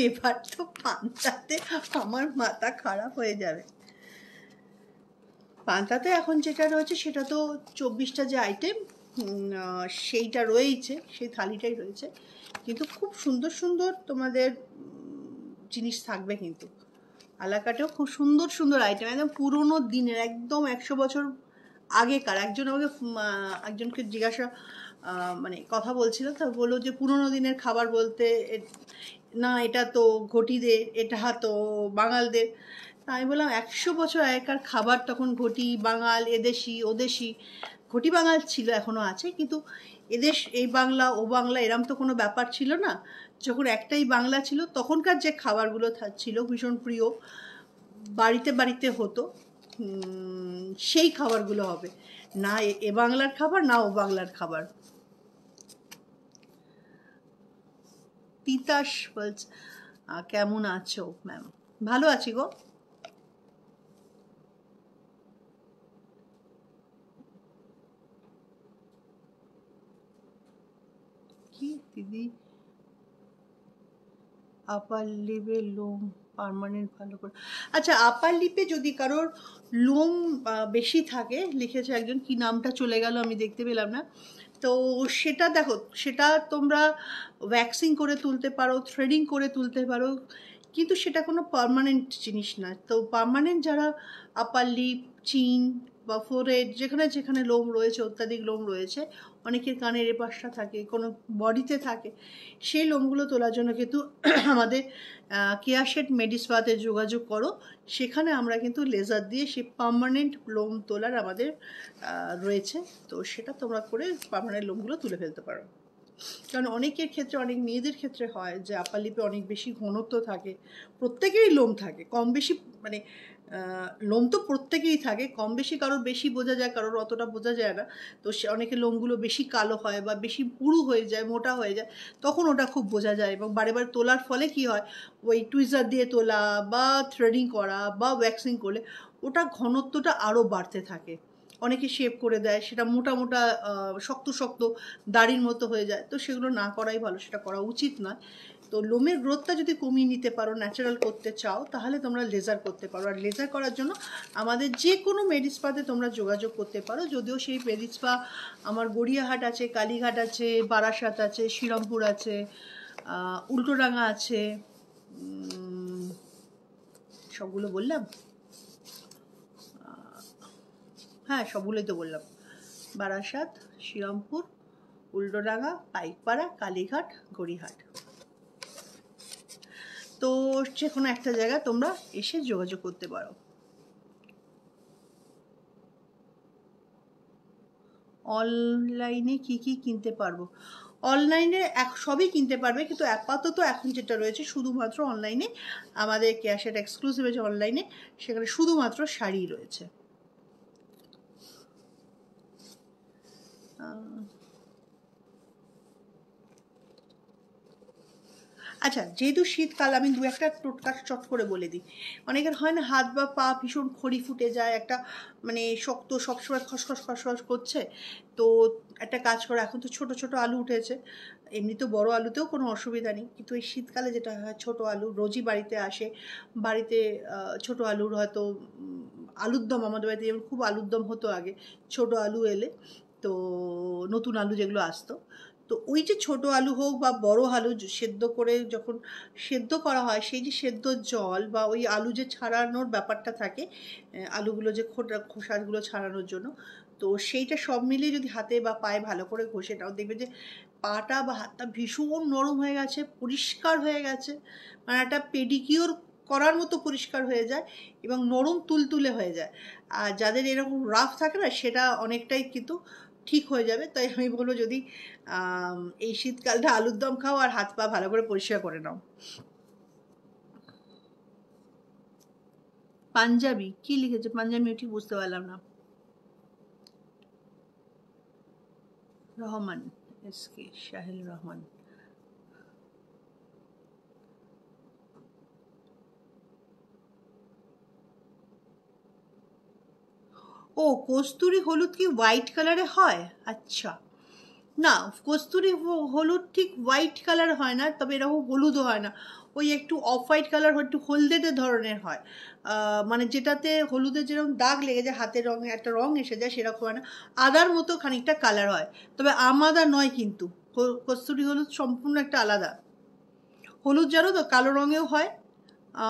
এবার তো পান্তাতে আমার মাথা খারাপ হয়ে যাবে। পান্তাতে এখন যেটা রয়েছে সেটা তো 24টা যে আইটেম সেইটা রয়েছে, সেই থালিটাই রয়েছে, কিন্তু খুব সুন্দর সুন্দর তোমাদের জিনিস থাকবে। কিন্তু আলাকাটেও খুব সুন্দর সুন্দর আইটেম, একদম পুরোনো দিনের, একদম 100 বছর আগেকার। একজনকে জিজ্ঞাসা মানে কথা বলছিল, তা বললো যে পুরোনো দিনের খাবার বলতে না, এটা তো ঘটিদের, এটা তো বাঙালদের। আমি বললাম 100 বছর আগেকার খাবার, তখন ঘটি বাঙাল, এদেশি ওদেশি। ঘটি বাঙাল ছিল, এখনও আছে, কিন্তু এদেশ এই বাংলা ও বাংলা এরম তো কোনো ব্যাপার ছিল না। যখন একটাই বাংলা ছিল, তখনকার যে খাবারগুলো ছিল ভীষণ প্রিয়, বাড়িতে বাড়িতে হতো, সেই খাবারগুলো হবে না এ বাংলার খাবার, না ও বাংলার খাবার। তিতাস বলছে, কেমন আছো ম্যাম? ভালো আছি গো। কি দিদি, আপার লিপে লোম পার্মানেন্ট ভালো করে? আচ্ছা, আপার লিপে যদি কারোর লোম বেশি থাকে, লিখেছে একজন, কি নামটা চলে গেল আমি দেখতে পেলাম না, তো সেটা দেখো, সেটা তোমরা ওয়্যাক্সিং করে তুলতে পারো, থ্রেডিং করে তুলতে পারো, কিন্তু সেটা কোনো পার্মানেন্ট জিনিস না। তো পার্মানেন্ট যারা আপার লিপ, চিন বা ফোরহেড, যেখানে যেখানে লোম রয়েছে, অত্যাধিক লোম রয়েছে, অনেকের কানের এপাশটা থাকে, কোনো বডিতে থাকে, সেই লোমগুলো তোলার জন্য কিন্তু আমাদের কেয়াশেড মেডিস্পাতে যোগাযোগ করো। সেখানে আমরা কিন্তু লেজার দিয়ে সেই পার্মানেন্ট লোম তোলার আমাদের রয়েছে। তো সেটা তোমরা করে পার্মানেন্ট লোমগুলো তুলে ফেলতে পারো। কারণ অনেকের ক্ষেত্রে, অনেক মেয়েদের ক্ষেত্রে হয় যে আপার লিপে অনেক বেশি ঘনত্ব থাকে। প্রত্যেকেরই লোম থাকে কম বেশি, মানে লোম তো প্রত্যেকেই থাকে, কম বেশি, কারোর বেশি বোঝা যায়, কারোর অতটা বোঝা যায় না। তো সে অনেকের লোমগুলো বেশি কালো হয় বা বেশি পুরু হয়ে যায়, মোটা হয়ে যায়, তখন ওটা খুব বোঝা যায়। এবং বারে বারে তোলার ফলে কি হয়, ওই টুইজার দিয়ে তোলা বা থ্রেডিং করা বা ওয়্যাক্সিং করলে ওটা ঘনত্বটা আরও বাড়তে থাকে। অনেকে শেভ করে দেয়, সেটা মোটা মোটা শক্ত শক্ত দাড়ির মতো হয়ে যায়। তো সেগুলো না করাই ভালো, সেটা করা উচিত নয়। তো লোমের গ্রোথটা যদি কমিয়ে নিতে পারো, ন্যাচারাল করতে চাও, তাহলে তোমরা লেজার করতে পারো। আর লেজার করার জন্য আমাদের যে কোনো মেডিস্পাতে তোমরা যোগাযোগ করতে পারো। যদিও সেই মেডিস্পা আমার গড়িয়াহাট আছে, কালীঘাট আছে, বারাসাত আছে, শ্রীরামপুর আছে, উল্টোডাঙ্গা আছে, সবগুলো বললাম? হ্যাঁ, সবগুলোই তো বললাম। বারাসাত, শ্রীরামপুর, উল্টোডাঙ্গা, পাইকপাড়া, কালীঘাট, গড়িয়াহাট। তো যে কোনো একটা জায়গায় তোমরা এসে যোগাযোগ করতে পারো। অনলাইনে কি কি কিনতে পারবো? অনলাইনে সবই কিনতে পারবে, কিন্তু আপাতত এখন যেটা রয়েছে শুধুমাত্র অনলাইনে, আমাদের ক্যাশের এক্সক্লুসিভ যে অনলাইনে, সেখানে শুধুমাত্র শাড়ি রয়েছে। আচ্ছা, যেহেতু শীতকাল, আমি দু একটা টোটকা চট করে বলে দিই। অনেকের হয় না হাত বা পা ভীষণ খড়ি ফুটে যায়, একটা মানে শক্ত, সবসময় খসখস খসখস করছে। তো একটা কাজ করো, এখন তো ছোট ছোট আলু উঠেছে, এমনি তো বড় আলুতেও কোনো অসুবিধা নেই, কিন্তু এই শীতকালে যেটা হয়, ছোট আলু রোজই বাড়িতে আসে, বাড়িতে ছোট আলুর হয়তো আলুর দম, আমাদের বাড়িতে যেমন খুব আলুর দম হতো আগে, ছোট আলু এলে, তো নতুন আলু যেগুলো আসতো, তো ওই যে ছোট আলু হোক বা বড় আলু সেদ্ধ করে যখন সেদ্ধ করা হয়, সেই যে সেদ্ধ জল বা ওই আলু যে ছাড়ানোর ব্যাপারটা থাকে, আলুগুলো যে খোসাগুলো ছাড়ানোর জন্য, তো সেইটা সব মিলিয়ে যদি হাতে বা পায়ে ভালো করে ঘষে নাও, দেখবে যে পাটা বা হাতটা ভীষণ নরম হয়ে গেছে, পরিষ্কার হয়ে গেছে, মানে একটা পেডিকিওর করার মতো পরিষ্কার হয়ে যায় এবং নরম তুলতুলে হয়ে যায়। আর যাদের এরকম রাফ থাকে না, সেটা অনেকটাই কিন্তু ঠিক হয়ে যাবে। তাই আমি বলবো, যদি এই শীতকালটা আলুর দম খাও আর হাত পা ভালো করে পরিষ্কার করে নাও। পাঞ্জাবি কি লিখেছে? পাঞ্জাবি ঠিক বুঝতে পারলাম না। রহমান, এসকে শাহিল রহমান। ও, কস্তুরি হলুদ কি হোয়াইট কালারে হয়? আচ্ছা, না, কস্তুরি হলুদ ঠিক হোয়াইট কালার হয় না, তবে এরকম হলুদও হয় না, ওই একটু অফ হোয়াইট কালার, একটু হলদেটে ধরনের হয়। মানে যেটাতে হলুদের যেরকম দাগ লেগে যায়, হাতের রঙে একটা রঙ এসে যায়, সেরকম হয় না, আদার মতো খানিকটা কালার হয়। তবে আদা নয় কিন্তু, কস্তুরি হলুদ সম্পূর্ণ একটা আলাদা হলুদ। জানো তো, কালো রঙেও হয়।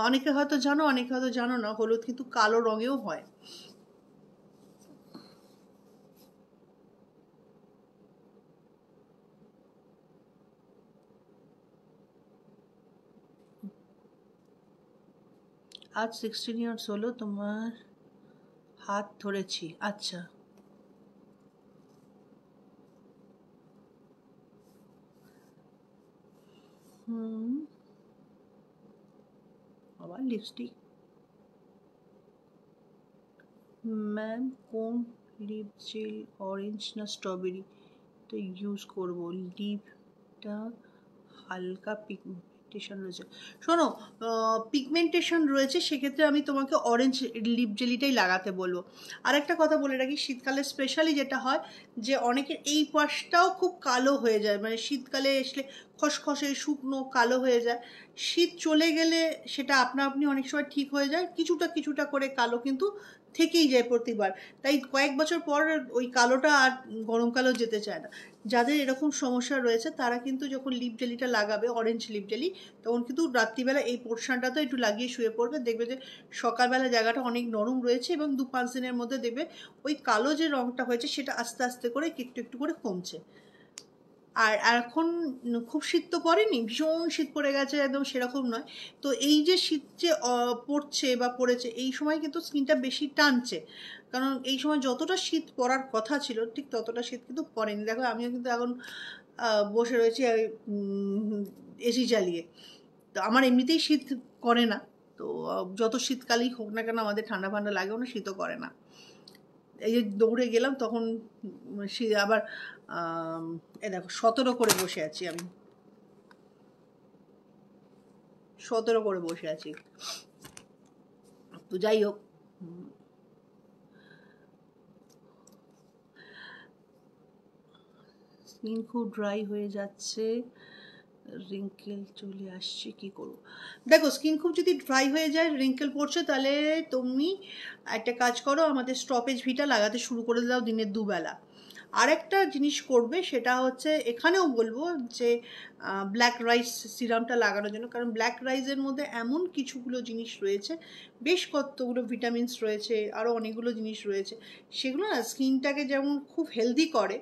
অনেকে হয়তো জানো, অনেকে হয়তো জানো না, হলুদ কিন্তু কালো রঙেও হয়। আজ 16 ইয়ার্স হলো তোমার হাত ধরেছি। আচ্ছা, হুম, আবার লিপস্টিক। ম্যাম, কোন লিপ জেল, অরেঞ্জ না স্ট্রবেরি তো ইউজ করবো? লিপটা হালকা পিগমেন্টেশন রয়েছে। শোনো, পিগমেন্টেশন রয়েছে, সেক্ষেত্রে আমি তোমাকে অরেঞ্জ লিপ জেলিটাই লাগাতে বলবো। আর একটা কথা বলে রাখি, শীতকালে স্পেশালি যেটা হয়, যে অনেকের এই পাশটাও খুব কালো হয়ে যায়, মানে শীতকালে আসলে খসখসে শুকনো কালো হয়ে যায়। শীত চলে গেলে সেটা আপনা আপনি অনেক সময় ঠিক হয়ে যায়, কিছুটা কিছুটা করে কালো কিন্তু থেকেই যায় প্রতিবার। তাই কয়েক বছর পর ওই কালোটা আর গরমকালেও যেতে চায় না। যাদের এরকম সমস্যা রয়েছে, তারা কিন্তু যখন লিপ জেলিটা লাগাবে, অরেঞ্জ লিপ জেলি, তখন কিন্তু রাত্রিবেলা এই পোর্শনটাতে একটু লাগিয়ে শুয়ে পড়বে, দেখবে যে সকালবেলা জায়গাটা অনেক নরম রয়েছে এবং 2-5 দিনের মধ্যে দেখবে ওই কালো যে রঙটা হয়েছে সেটা আস্তে আস্তে করে একটু একটু করে কমছে। আর এখন খুব শীত তো পড়েনি, ভীষণ শীত পড়ে গেছে একদম সেরকম নয়। তো এই যে শীত যে পড়ছে বা পড়েছে, এই সময় কিন্তু স্কিনটা বেশি টানছে, কারণ এই সময় যতটা শীত পড়ার কথা ছিল ঠিক ততটা শীত কিন্তু পড়েনি। দেখো, আমিও কিন্তু এখন বসে রয়েছি এসি চালিয়ে। তো আমার এমনিতেই শীত করে না, তো যত শীতকালই হোক না কেন আমাদের ঠান্ডা ফান্ডা লাগেও না, শীতও করে না। এই যে দৌড়ে গেলাম তখন সে আবার এ দেখো 17 করে বসে আছি আমি, 17 করে বসে আছি। তো যাই হোক, স্কিন খুব ড্রাই হয়ে যাচ্ছে, রিঙ্কেল চলে আসছে, কি করবো? দেখো, স্কিন খুব যদি ড্রাই হয়ে যায়, রিঙ্কেল পড়ছে, তাহলে তুমি একটা কাজ করো, আমাদের স্টপেজ ভিটা লাগাতে শুরু করে দাও দিনের 2 বেলা। আরেকটা জিনিস করবে, সেটা হচ্ছে এখানেও বলবো যে ব্ল্যাক রাইস সিরামটা লাগানোর জন্য, কারণ ব্ল্যাক রাইসের মধ্যে এমন কিছুগুলো জিনিস রয়েছে, বেশ কতগুলো ভিটামিনস রয়েছে, আরও অনেকগুলো জিনিস রয়েছে, সেগুলো না স্কিনটাকে যেমন খুব হেলদি করে,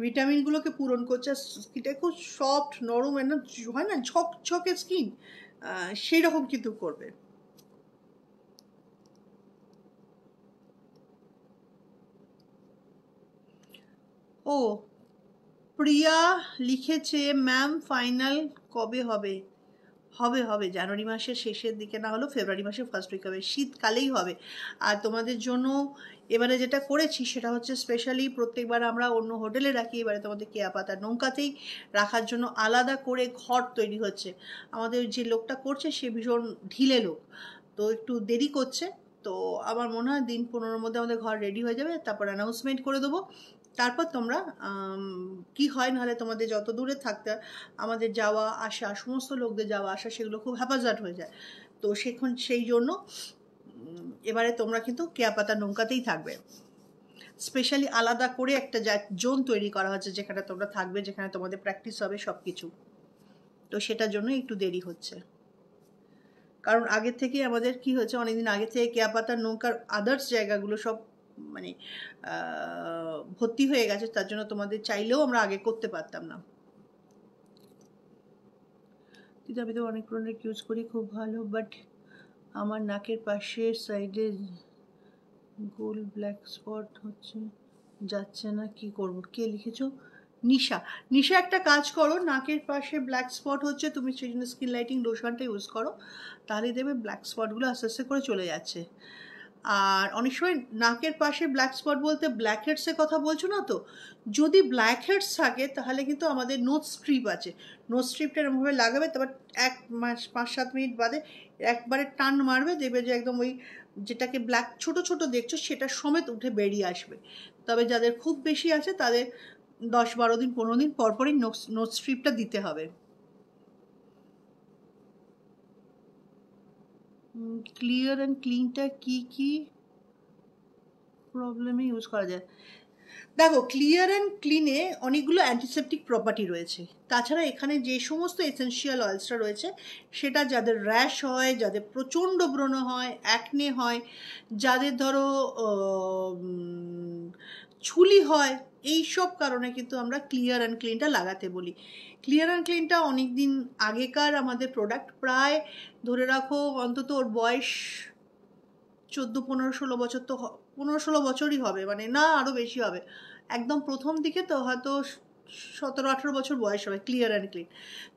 ভিটামিনগুলোকে পূরণ করছে, স্কিনটা খুব সফট নরম, হয় না ঝকঝকে স্কিন, সেই রকম কিন্তু করবে। ও, প্রিয়া লিখেছে, ম্যাম ফাইনাল কবে হবে? হবে হবে, জানুয়ারি মাসের শেষের দিকে না হলেও ফেব্রুয়ারি মাসের ফার্স্ট উইক হবে, শীতকালেই হবে। আর তোমাদের জন্য এবারে যেটা করেছি সেটা হচ্ছে, স্পেশালি প্রত্যেকবার আমরা অন্য হোটেলে রাখি, এবারে তোমাদের কেয়া পাতার নৌকাতেই রাখার জন্য আলাদা করে ঘর তৈরি হচ্ছে। আমাদের যে লোকটা করছে সে ভীষণ ঢিলে লোক, তো একটু দেরি করছে। তো আমার মনে হয় দিন 15-র মধ্যে আমাদের ঘর রেডি হয়ে যাবে, তারপর অ্যানাউন্সমেন্ট করে দেবো। তারপর তোমরা কি হয়, নাহলে তোমাদের যত দূরে থাকতে আমাদের যাওয়া আসা, সমস্ত লোকদের যাওয়া আসা, সেগুলো খুব হ্যাপাজার্ড হয়ে যায়। তো সেই জন্য এবারে তোমরা কিন্তু কেয়া পাতার নৌকাতেই থাকবে। স্পেশালি আলাদা করে একটা জোন তৈরি করা হচ্ছে যেখানে তোমরা থাকবে, যেখানে তোমাদের প্র্যাকটিস হবে সব কিছু। তো সেটার জন্য একটু দেরি হচ্ছে, কারণ আগে থেকে আমাদের কি হয়েছে, অনেকদিন আগে থেকে কেয়াপাতার নৌকার আদার্স জায়গাগুলো সব মানে ভর্তি হয়ে গেছে, তার জন্য তোমাদের চাইলেও আমরা আগে করতে পারতাম না। কিন্তু আমি তো অনেক প্রোডাক্ট ইউজ করি, খুব ভালো, বাট আমার নাকের পাশের সাইডে গোল ব্ল্যাক স্পট হচ্ছে, যাচ্ছে না, কি করব? কে লিখেছো? নিশা। নিশা, একটা কাজ করো, নাকের পাশে ব্ল্যাক স্পট হচ্ছে, তুমি সেই জন্য স্কিন লাইটিং লোশনটা ইউজ করো, তাহলে দেবে ব্ল্যাক স্পটগুলো আস্তে আস্তে করে চলে যাচ্ছে। আর অনেক সময় নাকের পাশে ব্ল্যাক স্পট বলতে ব্ল্যাক হেডসের কথা বলছো না তো? যদি ব্ল্যাক হেডস থাকে তাহলে কিন্তু আমাদের নোজ স্ট্রিপ আছে, নোজ স্ট্রিপটা এরকমভাবে লাগাবে, তারপর 5-7 মিনিট বাদে একবারে টান মারবে, দেখবে যে একদম ওই যেটাকে ব্ল্যাক ছোট ছোট দেখছো সেটা সমেত উঠে বেরিয়ে আসবে। তবে যাদের খুব বেশি আছে তাদের 10-12 দিন 15 দিন পরপরই নোজ স্ট্রিপটা দিতে হবে। ক্লিয়ার অ্যান্ড ক্লিনটা কি প্রবলেমে ইউজ করা যায়? দেখো, ক্লিয়ার অ্যান্ড ক্লিনে অনেকগুলো অ্যান্টিসেপটিক প্রপার্টি রয়েছে। তাছাড়া এখানে যে সমস্ত এসেনশিয়াল অয়েলসটা রয়েছে সেটা যাদের র্যাশ হয়, যাদের প্রচণ্ড ব্রণ হয়, অ্যাকনে হয়, যাদের ধরো ছুলি হয়, এই সব কারণে কিন্তু আমরা ক্লিয়ার অ্যান্ড ক্লিনটা লাগাতে বলি। ক্লিয়ার অ্যান্ড ক্লিনটা অনেক দিন আগেকার আমাদের প্রোডাক্ট, প্রায় ধরে রাখো অন্তত ওর বয়স 14-15-16 বছর, তো 15-16 বছরই হবে, মানে না আরও বেশি হবে। একদম প্রথম দিকে তো হয়তো 17-18 বছর বয়স হবে ক্লিয়ার অ্যান্ড ক্লিন।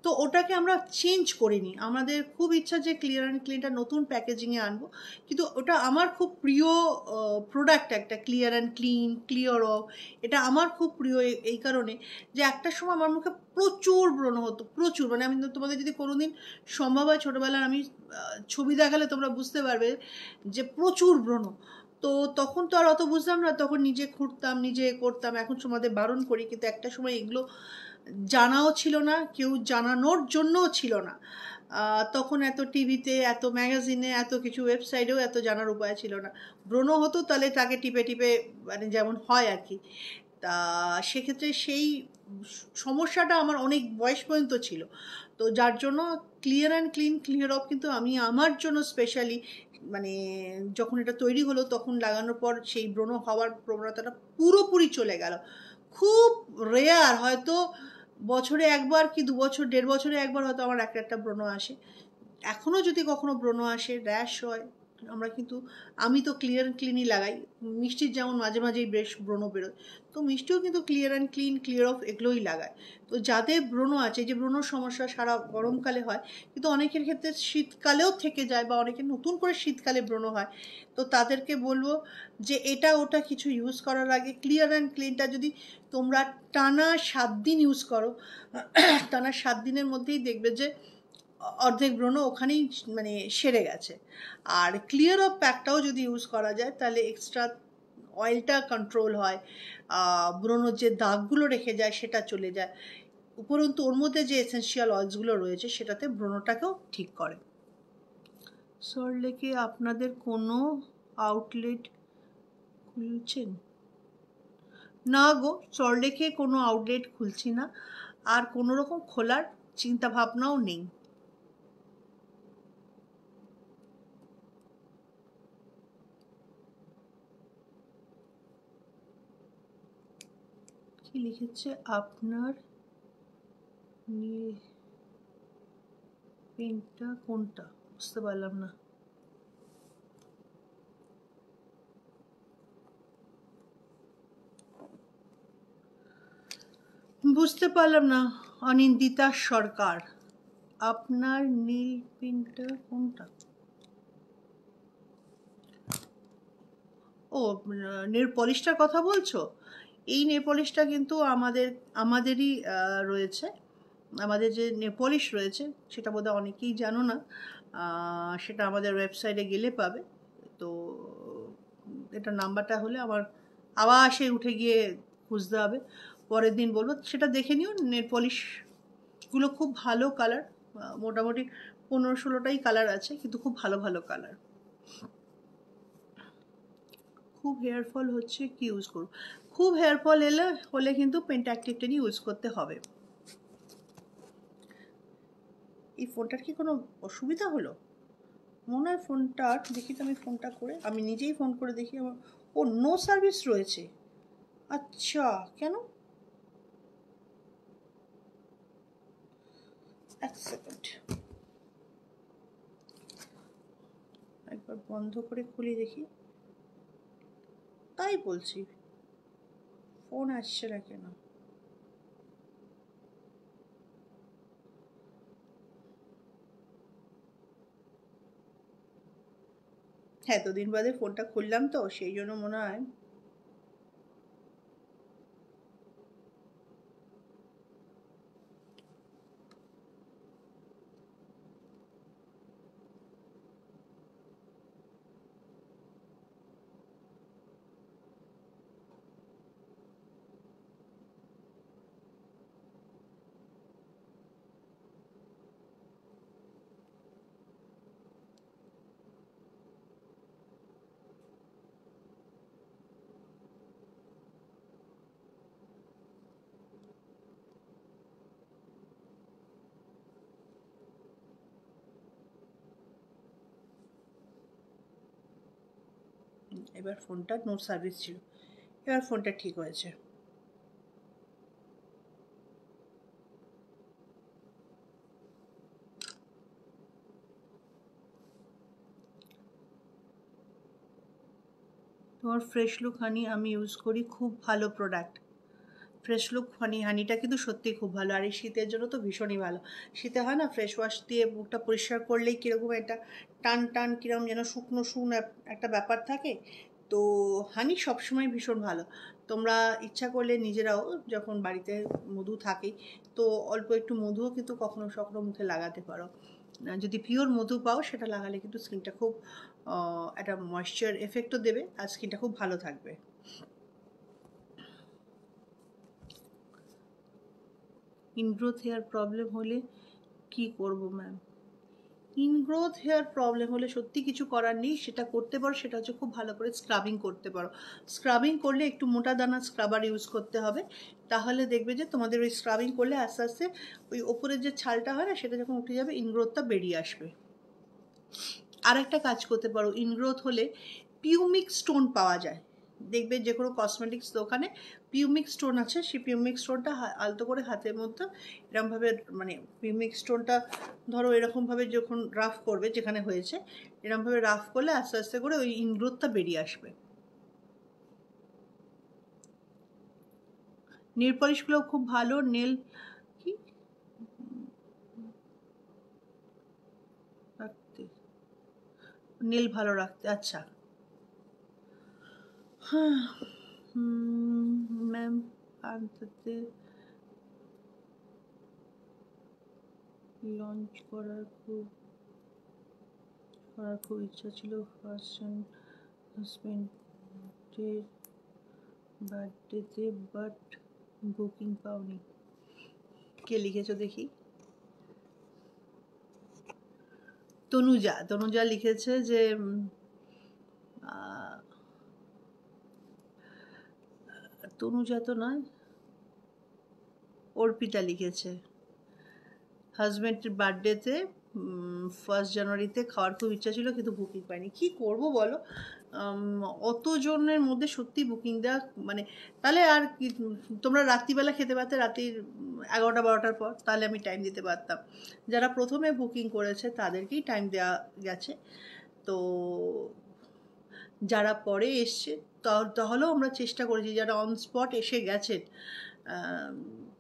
তো ওটাকে আমরা চেঞ্জ করিনি, আমাদের খুব ইচ্ছা যে ক্লিয়ার অ্যান্ড ক্লিনটা নতুন প্যাকেজিংয়ে আনবো, কিন্তু ওটা আমার খুব প্রিয় প্রোডাক্ট একটা, clear and clean, clear of, এটা আমার খুব প্রিয় এই কারণে যে একটা সময় আমার মুখে প্রচুর ব্রণ হতো, প্রচুর, মানে আমি তোমাদের যদি কোনোদিন সম্ভব হয় ছোটোবেলার আমি ছবি দেখালে তোমরা বুঝতে পারবে যে প্রচুর ব্রণ। তো তখন তো আর অত বুঝতাম না, তখন নিজে খুঁড়তাম, নিজে করতাম, এখন তোমাদের বারণ করি, কিন্তু একটা সময় এগুলো জানাও ছিল না, কেউ জানানোর জন্যও ছিল না। তখন এত টিভিতে, এত ম্যাগাজিনে, এত কিছু ওয়েবসাইটেও এত জানার উপায় ছিল না। ব্রণ হতো তাহলে তাকে টিপে টিপে, মানে যেমন হয় আর কি, তা সেক্ষেত্রে সেই সমস্যাটা আমার অনেক বয়স পর্যন্ত ছিল। তো যার জন্য clear and clean, clear of কিন্তু আমি আমার জন্য স্পেশালি, মানে যখন এটা তৈরি হলো তখন লাগানোর পর সেই ব্রণ হওয়ার প্রবণতাটা পুরোপুরি চলে গেল। খুব রেয়ার, হয়তো বছরে একবার কি 2 বছর 1.5 বছরে একবার হয়তো আমার একটা ব্রণ আসে। এখনও যদি কখনো ব্রণ আসে, র্যাশ হয়, আমরা কিন্তু, আমি তো ক্লিয়ার অ্যান্ড ক্লিনই লাগাই। মিষ্টির যেমন মাঝে মাঝেই বেশ ব্রণ বেরোয়, তো মিষ্টিও কিন্তু clear and clean, clear of এগুলোই লাগায়। তো যাদের ব্রণ আছে, যে ব্রণর সমস্যা সারা গরমকালে হয়, কিন্তু অনেকের ক্ষেত্রে শীতকালেও থেকে যায়, বা অনেকের নতুন করে শীতকালে ব্রণ হয়, তো তাদেরকে বলবো যে এটা ওটা কিছু ইউজ করার আগে ক্লিয়ার অ্যান্ড ক্লিনটা যদি তোমরা টানা 7 দিন ইউজ করো, টানা 7 দিনের মধ্যেই দেখবে যে অর্ধেক ব্রণ ওখানেই মানে সেরে গেছে। আর ক্লিয়ার অফ প্যাকটাও যদি ইউজ করা যায় তাহলে এক্সট্রা অয়েলটা কন্ট্রোল হয়, ব্রণর যে দাগগুলো রেখে যায় সেটা চলে যায়, উপরন্তু ওর মধ্যে যে এসেনশিয়াল অয়েলসগুলো রয়েছে সেটাতে ব্রণটাকেও ঠিক করে। সল্টলেকে আপনাদের কোনো আউটলেট খুলছেন? না গো, সল্টলেকে কোনো আউটলেট খুলছি না, আর কোনো রকম খোলার চিন্তা ভাবনাও নেই। কি লিখেছে আপনার নীল পেনটা কোনটা? বুঝতে পারলাম না। বুঝতে পারলাম না। অনিন্দিতা সরকার, আপনার নীল পেনটা কোনটা? ও, নেল পলিশটার কথা বলছো? এই নেল পলিশটা কিন্তু আমাদেরই রয়েছে। আমাদের যে নেল পলিশ রয়েছে সেটা বোধহয় অনেকেই জানো না, সেটা আমাদের ওয়েবসাইটে গেলে পাবে। তো এটা নাম্বারটা হলে আমার আবার সে উঠে গিয়ে খুঁজতে হবে, পরের দিন বলবো, সেটা দেখে নিও। নেল পলিশগুলো খুব ভালো কালার, মোটামুটি 15-16টাই কালার আছে, কিন্তু খুব ভালো ভালো কালার। খুব হেয়ার ফল হচ্ছে কি ইউজ করব? খুব হেয়ার ফল হলে কিন্তু পেন্টাক্টিভটেনই ইউজ করতে হবে। এই ফোনটার কি কোনো অসুবিধা হলো? মনে হয় ফোনটার, দেখি তো আমি ফোনটা করে, আমি নিজেই ফোন করে দেখি আমার, ও নো সার্ভিস রয়েছে। আচ্ছা, কেন? এক সেকেন্ড, একবার বন্ধ করে খুলে দেখি। তাই বলছি, ফোন আসছে না কেন? হ্যাঁ, এতদিন বাদে ফোনটা খুললাম তো সেই জন্য মনে হয়। এবার ফোনটা নো সার্ভিস ছিল, এবার ফোনটা ঠিক হয়েছে। তোমার ফ্রেশ লুক হানি আমি ইউজ করি, খুব ভালো প্রোডাক্ট। ফ্রেশ লুক হানিটা কিন্তু সত্যিই খুব ভালো, আর এই শীতের জন্য তো ভীষণই ভালো। শীতে হয় না, ফ্রেশ ওয়াশ দিয়ে মুখটা পরিষ্কার করলেই কীরকম একটা টান টান কীরকম যেন শুকনো শুকনো একটা ব্যাপার থাকে। তো হানি সবসময় ভীষণ ভালো। তোমরা ইচ্ছা করলে নিজেরাও, যখন বাড়িতে মধু থাকেই, তো অল্প একটু মধুও কিন্তু কখনো কখনো মুখে লাগাতে পারো। যদি পিওর মধু পাও সেটা লাগালে কিন্তু স্কিনটা খুব একটা ময়েশ্চার এফেক্টও দেবে, আর স্কিনটা খুব ভালো থাকবে। ইনগ্রোথ হেয়ার প্রবলেম হলে কি করব ম্যাম? ইনগ্রোথ হেয়ার প্রবলেম হলে সত্যি কিছু করার নেই, সেটা করতে পারো, সেটা হচ্ছে খুব ভালো করে স্ক্রাবিং করতে পারো। স্ক্রাবিং করলে একটু মোটা দানার স্ক্রাবার ইউজ করতে হবে, তাহলে দেখবে যে তোমাদের ওই স্ক্রাবিং করলে আস্তে আস্তে ওই ওপরের যে ছালটা হয় না, সেটা যখন উঠে যাবে ইনগ্রোথটা বেরিয়ে আসবে। আর একটা কাজ করতে পারো, ইনগ্রোথ হলে পিউমিক স্টোন পাওয়া যায়, দেখবে যে কোনো কসমেটিক্স দোকানে পিউমিক স্টোন আছে, সেই পিউমিক স্টোনটা আলতো করে হাতের মধ্যে এরকমভাবে, মানে পিউমিক স্টোনটা ধরো এরকমভাবে যখন রাফ করবে যেখানে হয়েছে, এরকমভাবে রাফ করলে আস্তে আস্তে করে ওই ইনগ্রোথটা বেরিয়ে আসবে। নেল পলিশগুলো খুব ভালো, নেল কি রাখতে, নেল ভালো রাখতে, আচ্ছা। হ্যাঁ ম্যাম, আনতে লঞ্চ করার খুব ইচ্ছা ছিল, ফার্স্ট হাজবেন্ডের বার্থডেতে, বাট বুকিং পাওনি। কে লিখেছো দেখি? তনুজা লিখেছে যে তনুজা তো নয়, অর্পিতা লিখেছে হাজব্যান্ডের বার্থডেতে 1 জানুয়ারিতে খাওয়ার খুব ইচ্ছা ছিল কিন্তু বুকিং পাইনি। কি করব বলো, অতজনের মধ্যে সত্যি বুকিং দেওয়া, মানে তাহলে আর কি, তোমরা রাত্রিবেলা খেতে পারতে, রাত্রির 11টা-12টার পর, তাহলে আমি টাইম দিতে পারতাম। যারা প্রথমে বুকিং করেছে তাদেরকেই টাইম দেওয়া গেছে, তো যারা পরে এসছে তাহলেও আমরা চেষ্টা করেছি, যারা অন স্পট এসে গেছেন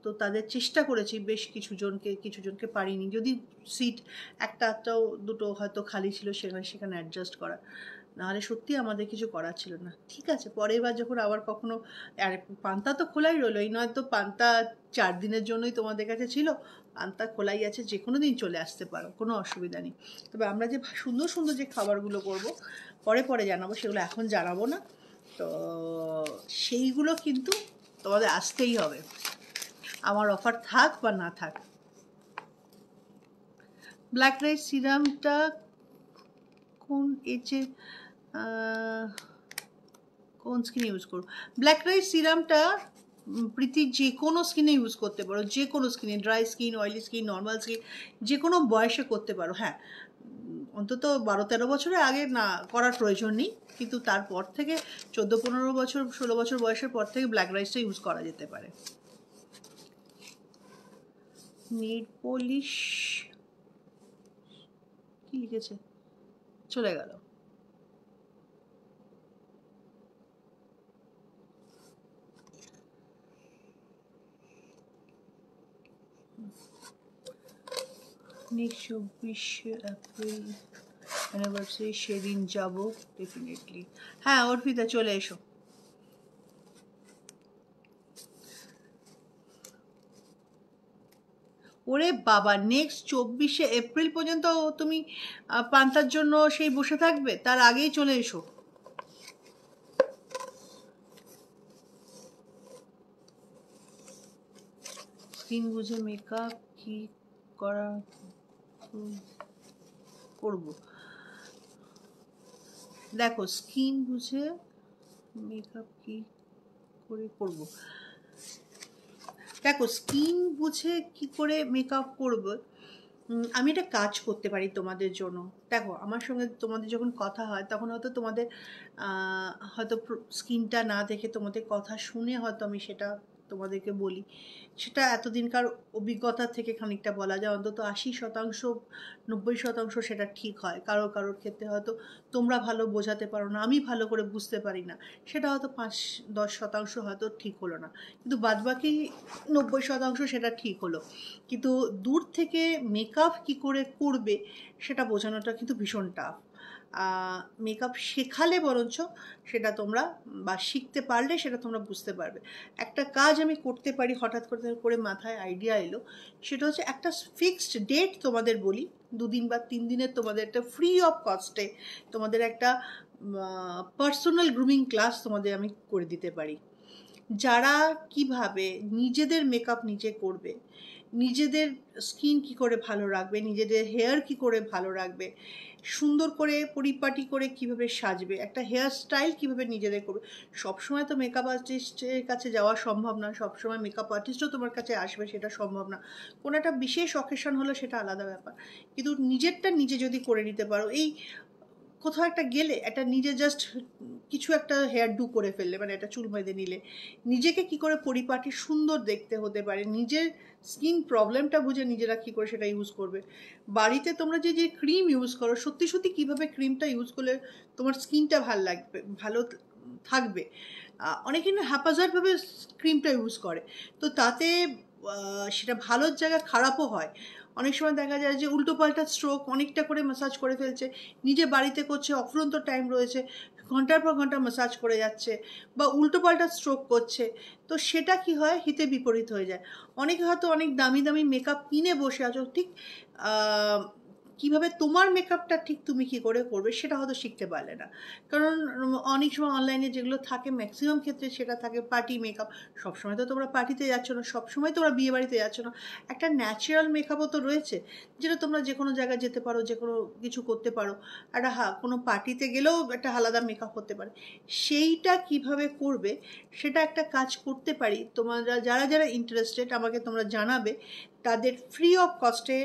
তো তাদের চেষ্টা করেছি, বেশ কিছুজনকে পারিনি, যদি সিট একটাও দুটো হয়তো খালি ছিল সেখানে অ্যাডজাস্ট করা, নাহলে সত্যি আমাদের কিছু করার ছিল না। ঠিক আছে, পরের বার যখন আবার কখনো, আর পান্তা তো খোলাই রইলো, এই নয় তো পান্তা 4 দিনের জন্যই তোমাদের কাছে ছিল, পান্তা খোলাই আছে, যে কোনো দিন চলে আসতে পারো, কোনো অসুবিধা নেই। তবে আমরা যে সুন্দর সুন্দর যে খাবারগুলো করব পরে জানাবো, সেগুলো এখন জানাবো না, তো সেইগুলো কিন্তু তোমাদের আসতেই হবে, আমার অফার থাক বা না থাক। ব্ল্যাক রাইস সিরামটা কোন এজে কোন স্কিনে ইউজ করবো? ব্ল্যাক রাইস সিরামটা প্রীতি যে কোনো স্কিনে ইউজ করতে পারো, যে কোনো স্কিনে, dry skin, oily skin, normal skin, যে কোনো বয়সে করতে পারো। হ্যাঁ, অন্তত 12-13 বছরের আগে না করার প্রয়োজন নেই, কিন্তু তারপর থেকে 14-15 বছর, 16 বছর বয়সের পর থেকে ব্ল্যাক রাইসটা ইউজ করা যেতে পারে। নেল পলিশ কি লিখেছে, চলে গেল। নেক্সট 24 এপ্রিল অ্যানিভার্সারি, সেদিন যাব ডেফিনেটলি। হ্যাঁ অর্পিতা চলে এসো। ওরে বাবা, নেক্সট 24শে এপ্রিল পর্যন্ত তুমি পান্তার জন্য সেই বসে থাকবে? তার আগেই চলে এসো। স্কিন বুঝে মেকআপ কি করা করব? দেখো, স্কিন বুঝে মেকআপ কি করে করব, দেখো স্কিন বুঝে কি করে মেকআপ করব, আমি একটা কাজ করতে পারি তোমাদের জন্য। দেখো, আমার সঙ্গে তোমাদের যখন কথা হয় তখন হয়তো তোমাদের হয়তো স্কিনটা না দেখে তোমাদের কথা শুনে হয়তো আমি সেটা তোমাদেরকে বলি। সেটা এতদিনকার অভিজ্ঞতা থেকে খানিকটা বলা যায়, অন্তত 80%, 90% সেটা ঠিক হয়। কারোর ক্ষেত্রে হয়তো তোমরা ভালো বোঝাতে পারো না, আমি ভালো করে বুঝতে পারি না, সেটা হয়তো 5-10% হয়তো ঠিক হলো না, কিন্তু বাদবাকি 90% সেটা ঠিক হলো। কিন্তু দূর থেকে মেকআপ কি করে করবে সেটা বোঝানোটা কিন্তু ভীষণ টাফ। মেকআপ শেখালে বরঞ্চ সেটা তোমরা, বা শিখতে পারলে সেটা তোমরা বুঝতে পারবে। একটা কাজ আমি করতে পারি, হঠাৎ করে মাথায় আইডিয়া এলো, সেটা হচ্ছে একটা ফিক্সড ডেট তোমাদের বলি, 2 দিন বা 3 দিনের তোমাদের একটা ফ্রি অফ কস্টে তোমাদের একটা পার্সোনাল গ্রুমিং ক্লাস তোমাদের আমি করে দিতে পারি। যারা কিভাবে নিজেদের মেকআপ নিজে করবে, নিজেদের স্কিন কি করে ভালো রাখবে, নিজেদের হেয়ার কি করে ভালো রাখবে, সুন্দর করে পরিপাটি করে কিভাবে সাজবে, একটা হেয়ার স্টাইল কিভাবে নিজেদের করবে। সবসময় তো মেকআপ আর্টিস্টের কাছে যাওয়া সম্ভব না, সবসময় মেকআপ আর্টিস্টও তোমার কাছে আসবে সেটা সম্ভব না, কোনো একটা বিশেষ অকেশন হলে সেটা আলাদা ব্যাপার। কিন্তু নিজেরটা নিজে যদি করে নিতে পারো, এই কোথাও একটা গেলে একটা নিজে জাস্ট কিছু একটা হেয়ার ডু করে ফেললে, মানে একটা চুল বেঁধে নিলে, নিজেকে কি করে পরিপাটি সুন্দর দেখতে হতে পারে, নিজের স্কিন প্রবলেমটা বুঝে নিজেরা কী করে সেটা ইউজ করবে। বাড়িতে তোমরা যে যে ক্রিম ইউজ করো, সত্যি সত্যি কীভাবে ক্রিমটা ইউজ করলে তোমার স্কিনটা ভালো থাকবে। অনেকে না হ্যাপাজার্ডভাবে ক্রিমটা ইউজ করে, তো তাতে সেটা ভালোর জায়গায় খারাপও হয়। অনেক সময় দেখা যায় যে উল্টোপাল্টা স্ট্রোক, অনেকটা করে ম্যাসাজ করে ফেলছে, নিজে বাড়িতে করছে, অফুরন্ত টাইম রয়েছে, ঘন্টার পর ঘন্টা ম্যাসাজ করে যাচ্ছে, বা উল্টোপাল্টা স্ট্রোক করছে। তো সেটা কি হয়, হিতে বিপরীত হয়ে যায়। অনেকে হয়তো অনেক দামি দামি মেকআপ কিনে বসে আছো, ঠিক কীভাবে তোমার মেকআপটা ঠিক তুমি কী করে করবে সেটা হয়তো শিখতে পারলে না। কারণ অনেক সময় অনলাইনে যেগুলো থাকে, ম্যাক্সিমাম ক্ষেত্রে সেটা থাকে পার্টি মেকআপ। সবসময় তো তোমরা পার্টিতে যাচ্ছ না, সবসময় তোমরা বিয়ে বাড়িতে যাচ্ছ না, একটা ন্যাচারাল মেকআপও তো রয়েছে, যেটা তোমরা যে কোনো জায়গায় যেতে পারো, যে কোনো কিছু করতে পারো। একটা কোনো পার্টিতে গেলেও একটা আলাদা মেকআপ হতে পারে, সেইটা কিভাবে করবে সেটা একটা কাজ করতে পারি। তোমরা যারা যারা ইন্টারেস্টেড আমাকে তোমরা জানাবে, তাদের ফ্রি অফ কস্টে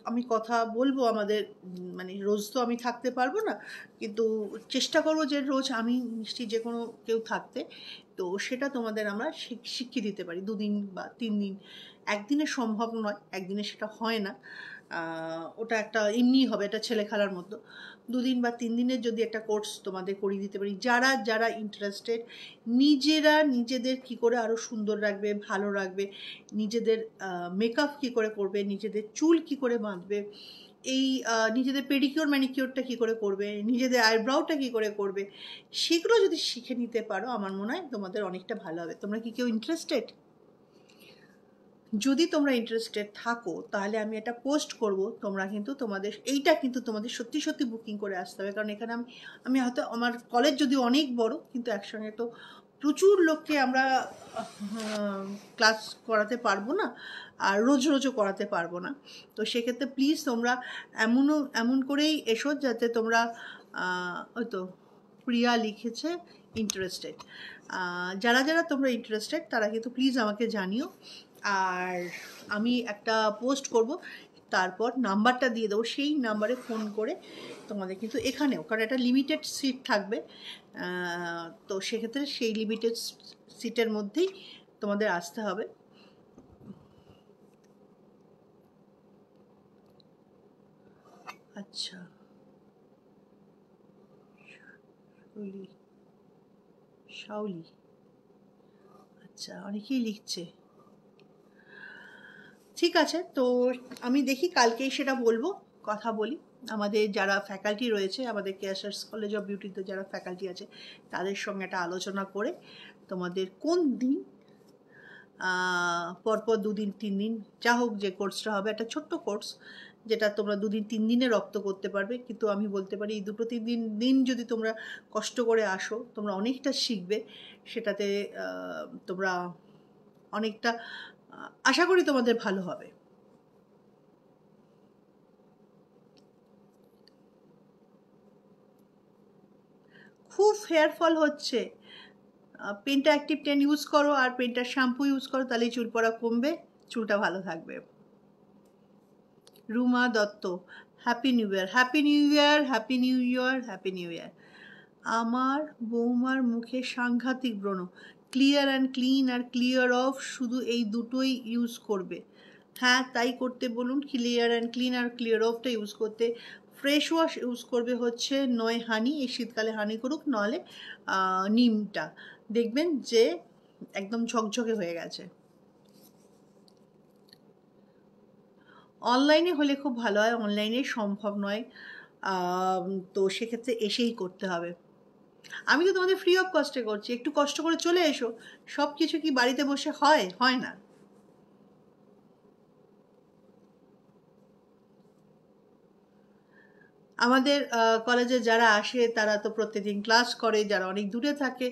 আমি কথা বলবো। আমাদের মানে রোজ তো আমি থাকতে পারবো না, কিন্তু চেষ্টা করবো যে রোজ আমি নিশ্চয়ই যে কোনো কেউ থাকতে, তো সেটা তোমাদের আমরা শিখিয়ে দিতে পারি 2 দিন বা 3 দিন। একদিনে সম্ভব নয়, একদিনে সেটা হয় না, ওটা একটা এমনি হবে, এটা ছেলে খেলার মতো। 2 দিন বা 3 দিনের যদি একটা কোর্স তোমাদের করিয়ে দিতে পারি, যারা যারা ইন্টারেস্টেড, নিজেরা নিজেদের কি করে আরও সুন্দর রাখবে, ভালো রাখবে, নিজেদের মেকআপ কি করে করবে, নিজেদের চুল কি করে বাঁধবে, এই নিজেদের পেডিকিওর ম্যানিকিওরটা কী করে করবে, নিজেদের আইব্রাউটা কী করে করবে, সেগুলো যদি শিখে নিতে পারো আমার মনে হয় তোমাদের অনেকটা ভালো হবে। তোমরা কি কেউ ইন্টারেস্টেড? যদি তোমরা ইন্টারেস্টেড থাকো তাহলে আমি একটা পোস্ট করব, তোমরা কিন্তু এইটা কিন্তু তোমাদের সত্যি সত্যি বুকিং করে আসতে হবে। কারণ এখানে আমি হয়তো, আমার কলেজ যদি অনেক বড়, কিন্তু একসঙ্গে তো প্রচুর লোককে আমরা ক্লাস করাতে পারবো না, আর রোজও করাতে পারবো না। তো সেক্ষেত্রে প্লিজ তোমরা এমন করেই এসো যাতে তোমরা হয়তো প্রিয়া লিখেছে ইন্টারেস্টেড। যারা যারা তোমরা ইন্টারেস্টেড তারা কিন্তু প্লিজ আমাকে জানিও। আর আমি একটা পোস্ট করব, তারপর নাম্বারটা দিয়ে দেবো, সেই নাম্বারে ফোন করে তোমাদের কিন্তু এখানেও, কারণ একটা লিমিটেড সিট থাকবে, তো সেক্ষেত্রে সেই লিমিটেড সিটের মধ্যেই তোমাদের আসতে হবে। আচ্ছা, শাওলি, আচ্ছা, অনেকেই লিখছে। ঠিক আছে, তো আমি দেখি কালকেই সেটা বলবো, কথা বলি। আমাদের যারা ফ্যাকাল্টি রয়েছে, আমাদের কেএসআরস কলেজ অফ বিউটিতে যারা ফ্যাকাল্টি আছে তাদের সঙ্গে একটা আলোচনা করে তোমাদের কোন দিন, পরপর 2 দিন 3 দিন যা হোক যে কোর্সটা হবে, একটা ছোট্ট কোর্স যেটা তোমরা 2 দিন 3 দিনে রপ্ত করতে পারবে। কিন্তু আমি বলতে পারি এই 2-3 দিন যদি তোমরা কষ্ট করে আসো, তোমরা অনেকটা শিখবে, সেটাতে তোমরা অনেকটা, আশা করি তোমাদের ভালো হবে। খুব হেয়ার ফল হচ্ছে, পেন্টা অ্যাক্টিভ 10 ইউজ করো আর পেন্টার শ্যাম্পু ইউজ করো, তাহলেই চুল পড়া কমবে, চুলটা ভালো থাকবে। Ruma Dutta, happy new year, happy new year, happy new year, happy new year. আমার বৌমার মুখে সাংঘাতিক ব্রণ, ক্লিয়ার অ্যান্ড ক্লিন আর ক্লিয়ার অফ, শুধু এই দুটোই ইউজ করবে। হ্যাঁ, তাই করতে বলুন, ক্লিয়ার অ্যান্ড ক্লিন আর ক্লিয়ার অফটা ইউজ করতে। ফ্রেশ ওয়াশ ইউজ করবে হচ্ছে নয় হানি, এই শীতকালে হানি করুক, নাহলে নিমটা, দেখবেন যে একদম ঝকঝকে হয়ে গেছে। অনলাইনে হলে খুব ভালো হয়, অনলাইনে সম্ভব নয়, তো সেক্ষেত্রে এসেই করতে হবে। আমি তো তোমাদের ফ্রি অফ কস্টে করছি, একটু কষ্ট করে চলে এসো। সব কিছু কি বাড়িতে বসে হয়? হয় না। আমাদের কলেজে যারা আসে তারা তো প্রত্যেকদিন ক্লাস করে, যারা অনেক দূরে থাকে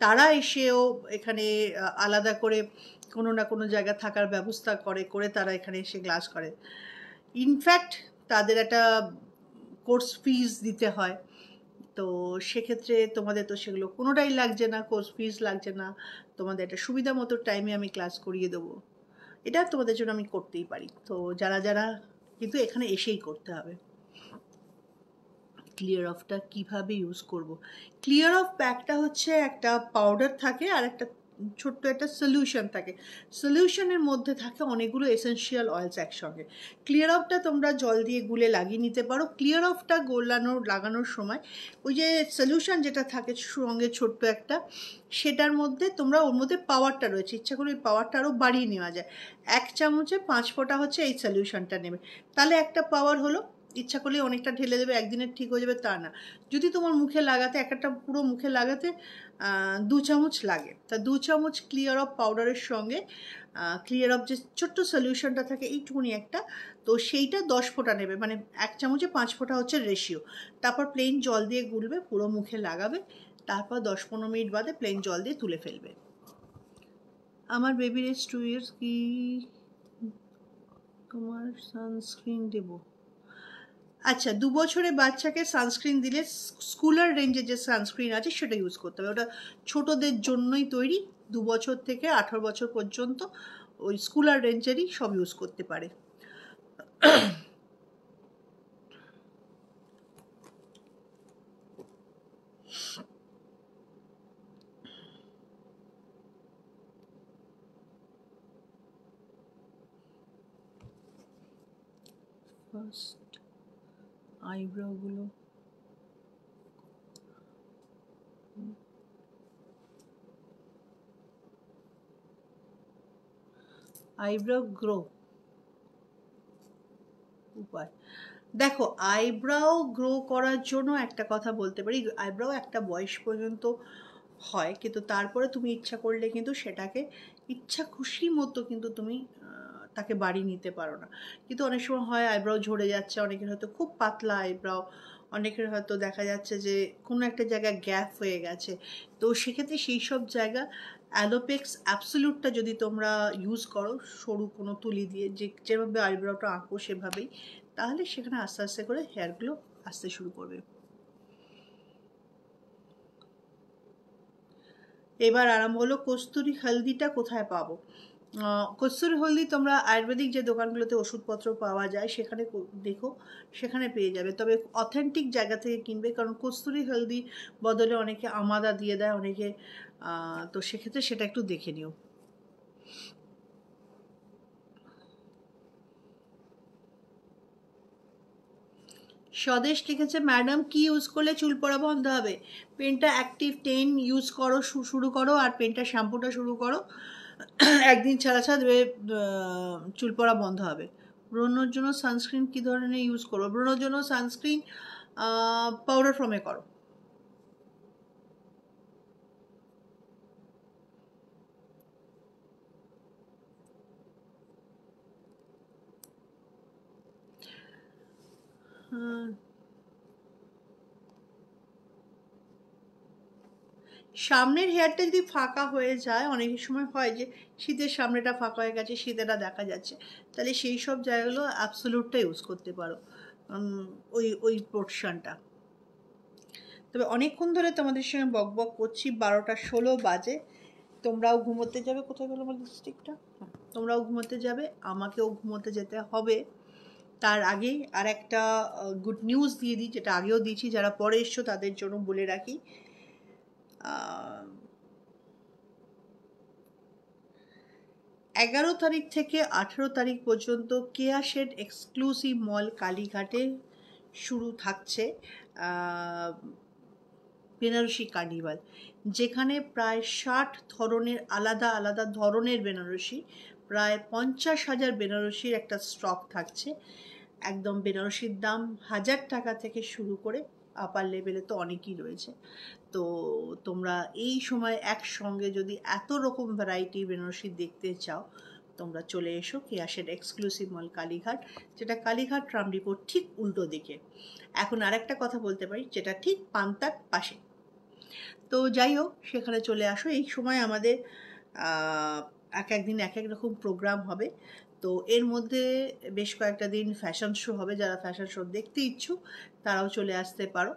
তারা এসেও এখানে আলাদা করে কোনো না কোনো জায়গা থাকার ব্যবস্থা করে তারা এখানে এসে ক্লাস করে। ইনফ্যাক্ট তাদের একটা কোর্স ফিস দিতে হয়, তো সেক্ষেত্রে তোমাদের তো সেগুলো কোনোটাই লাগছে না, কোর্স ফিস লাগছে না, তোমাদের একটা সুবিধা মতো টাইমে আমি ক্লাস করিয়ে দেবো, এটা তোমাদের জন্য আমি করতেই পারি। তো যারা যারা, কিন্তু এখানে এসেই করতে হবে। ক্লিয়ার অফটা কিভাবে ইউজ করব? ক্লিয়ার অফ প্যাকটা হচ্ছে একটা পাউডার থাকে আর একটা ছোট্ট একটা সলিউশন থাকে, সলিউশনের মধ্যে থাকে অনেকগুলো এসেনশিয়াল অয়েলস একসঙ্গে। ক্লিয়ার অফটা তোমরা জল দিয়ে গুলে লাগিয়ে নিতে পারো। ক্লিয়ার অফটা লাগানোর সময় ওই যে সলিউশন যেটা থাকে সঙ্গে ছোট্ট একটা, সেটার মধ্যে তোমরা, ওর মধ্যে পাওয়ারটা রয়েছে, ইচ্ছা করে ওই পাওয়ারটা আরও বাড়িয়ে নেওয়া যায়। 1 চামচে 5 ফোঁটা হচ্ছে এই সলিউশনটা নেবে, তাহলে একটা পাওয়ার হলো। ইচ্ছা করলে অনেকটা ঢেলে দেবে, একদিনের ঠিক হয়ে যাবে তা না। যদি তোমার মুখে লাগাতে, একটা পুরো মুখে লাগাতে 2 চামচ লাগে, তা 2 চামচ ক্লিয়ার অফ পাউডারের সঙ্গে ক্লিয়ার অফ যে ছোট্ট সলিউশনটা থাকে এইটুকুনি একটা, তো সেইটা 10 ফোঁটা নেবে, মানে 1 চামচে 5 ফোঁটা হচ্ছে রেশিও। তারপর প্লেন জল দিয়ে গুলবে, পুরো মুখে লাগাবে, তারপর 10-15 মিনিট বাদে প্লেন জল দিয়ে তুলে ফেলবে। আমার বেবির এজ 2 ইয়ার্স, কি তোমার সানস্ক্রিন দেবো? আচ্ছা, 2 বছরের বাচ্চাকে সানস্ক্রিন দিলে স্কুলার রেঞ্জের যে সানস্ক্রিন আছে সেটা ইউজ করতে হবে, ওটা ছোটদের জন্যই তৈরি। 2 বছর থেকে 18 বছর পর্যন্ত ওই স্কুলার রেঞ্জেরই সব ইউজ করতে পারে। ফার্স্ট আইব্রোগুলো, আইব্রো গ্রো উপায়, দেখো আইব্রাও গ্রো করার জন্য একটা কথা বলতে পারি, আইব্রাও একটা বয়স পর্যন্ত হয়, কিন্তু তারপরে তুমি ইচ্ছা করলে কিন্তু সেটাকে ইচ্ছা খুশি মতো কিন্তু তুমি তাকে বাড়িয়ে নিতে পারো না। কিন্তু অনেক সময় হয় আইব্রাও ঝরে যাচ্ছে, অনেকের হয়তো খুব পাতলা আইব্রাও, অনেকের হয়তো দেখা যাচ্ছে যে কোনো একটা জায়গায় গ্যাপ হয়ে গেছে, তো সেক্ষেত্রে সেই সব জায়গা অ্যালোপেক্স অ্যাবসোলিউটটা যদি তোমরা ইউজ করো সরু কোনো তুলি দিয়ে, যেভাবে আইব্রাওটা আঁকো সেভাবেই, তাহলে সেখানে আস্তে আস্তে করে হেয়ারগুলো আসতে শুরু করবে। এবার আরম্ভ হলো কস্তুরি হলদিটা কোথায় পাবো। কস্তুরি হলদি তোমরা আয়ুর্বেদিক যে দোকানগুলোতে ওষুধপত্র পাওয়া যায় সেখানে দেখো, সেখানে পেয়ে যাবে। তবে অথেন্টিক জায়গা থেকে কিনবে, কারণ কস্তুরি হলদি বদলে অনেকে আমাদা দিয়ে দেয়, অনেকে তো সেক্ষেত্রে সেটা একটু দেখে নিও। স্বদেশ লিখেছে, ম্যাডাম কি ইউজ করলে চুল পড়া বন্ধ হবে? পেনটা অ্যাক্টিভ 10 ইউজ করো, শুরু করো, আর পেনটা শ্যাম্পুটা শুরু করো। একদিন ছাড়া ছাড়া দেবে, চুল পড়া বন্ধ হবে। ব্রণর জন্য সানস্ক্রিন কী ধরনের ইউজ করো? ব্রণর জন্য সানস্ক্রিন পাউডার ফর্মে করো। সামনের হেয়ারটা যদি ফাঁকা হয়ে যায়, অনেক সময় হয় যে শীতের সামনেটা ফাঁকা হয়ে গেছে, শীতেটা দেখা যাচ্ছে, তাহলে সেই সব জায়গাগুলো অ্যাবসোলুটটা ইউজ করতে পারো, ওই ওই পোর্শনটা। তবে অনেকক্ষণ ধরে তোমাদের সঙ্গে বক বক করছি, 12:16 বাজে। তোমরাও ঘুমোতে যাবে। কোথায় গেলো আমার লিপস্টিকটা? তোমরাও ঘুমোতে যাবে, আমাকেও ঘুমোতে যেতে হবে। তার আগেই আর একটা গুড নিউজ দিয়ে দিই, যেটা আগেও দিয়েছি, যারা পরে এসছো তাদের জন্য বলে রাখি। 11 তারিখ থেকে 18 তারিখ পর্যন্ত কেয়া শেড এক্সক্লুসিভ মল কালীঘাটে শুরু থাকছে বেনারসি কার্নিভাল, যেখানে প্রায় 60 ধরনের আলাদা আলাদা ধরনের বেনারসি, প্রায় 50,000 বেনারসির একটা স্টক থাকছে। একদম বেনারসির দাম 1000 টাকা থেকে শুরু করে আপার লেভেলে তো অনেকই রয়েছে। তো তোমরা এই সময় একসঙ্গে যদি এত রকম ভ্যারাইটি বেনারসি দেখতে চাও, তোমরা চলে এসো কেয়া শেড এক্সক্লুসিভ মল কালীঘাট, যেটা কালীঘাট ট্রাম ডিপোর ঠিক উল্টো দিকে। এখন আরেকটা কথা বলতে পারি, যেটা ঠিক পান্তার পাশে। তো যাই হোক, সেখানে চলে আসো। এই সময় আমাদের এক একদিন এক এক রকম প্রোগ্রাম হবে। তো এর মধ্যে বেশ কয়েকটা দিন ফ্যাশন শো হবে। যারা ফ্যাশন শো দেখতে ইচ্ছুক তারাও চলে আসতে পারো।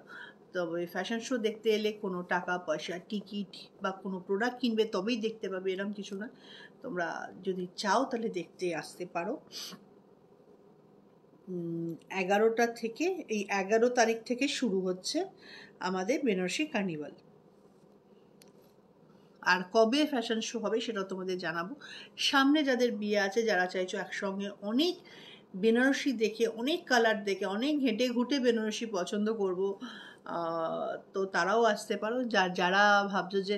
তবে ফ্যাশন শো দেখতে এলে কোনো টাকা পয়সা, টিকিট বা কোনো প্রোডাক্ট কিনবে তবেই দেখতে পাবে, এরকম কিছু না। তোমরা যদি চাও তাহলে দেখতে আসতে পারো। 11টা থেকে, এই 11 তারিখ থেকে শুরু হচ্ছে আমাদের বেনারসি কার্নিভাল। আর কবে ফ্যাশন শো হবে সেটা তোমাদের জানাবো। সামনে যাদের বিয়ে আছে, যারা চাইছো একসঙ্গে অনেক বেনারসি দেখে, অনেক কালার দেখে, অনেক ঘেঁটে ঘুটে বেনারসি পছন্দ করব, তো তারাও আসতে পারো। যারা ভাবছো যে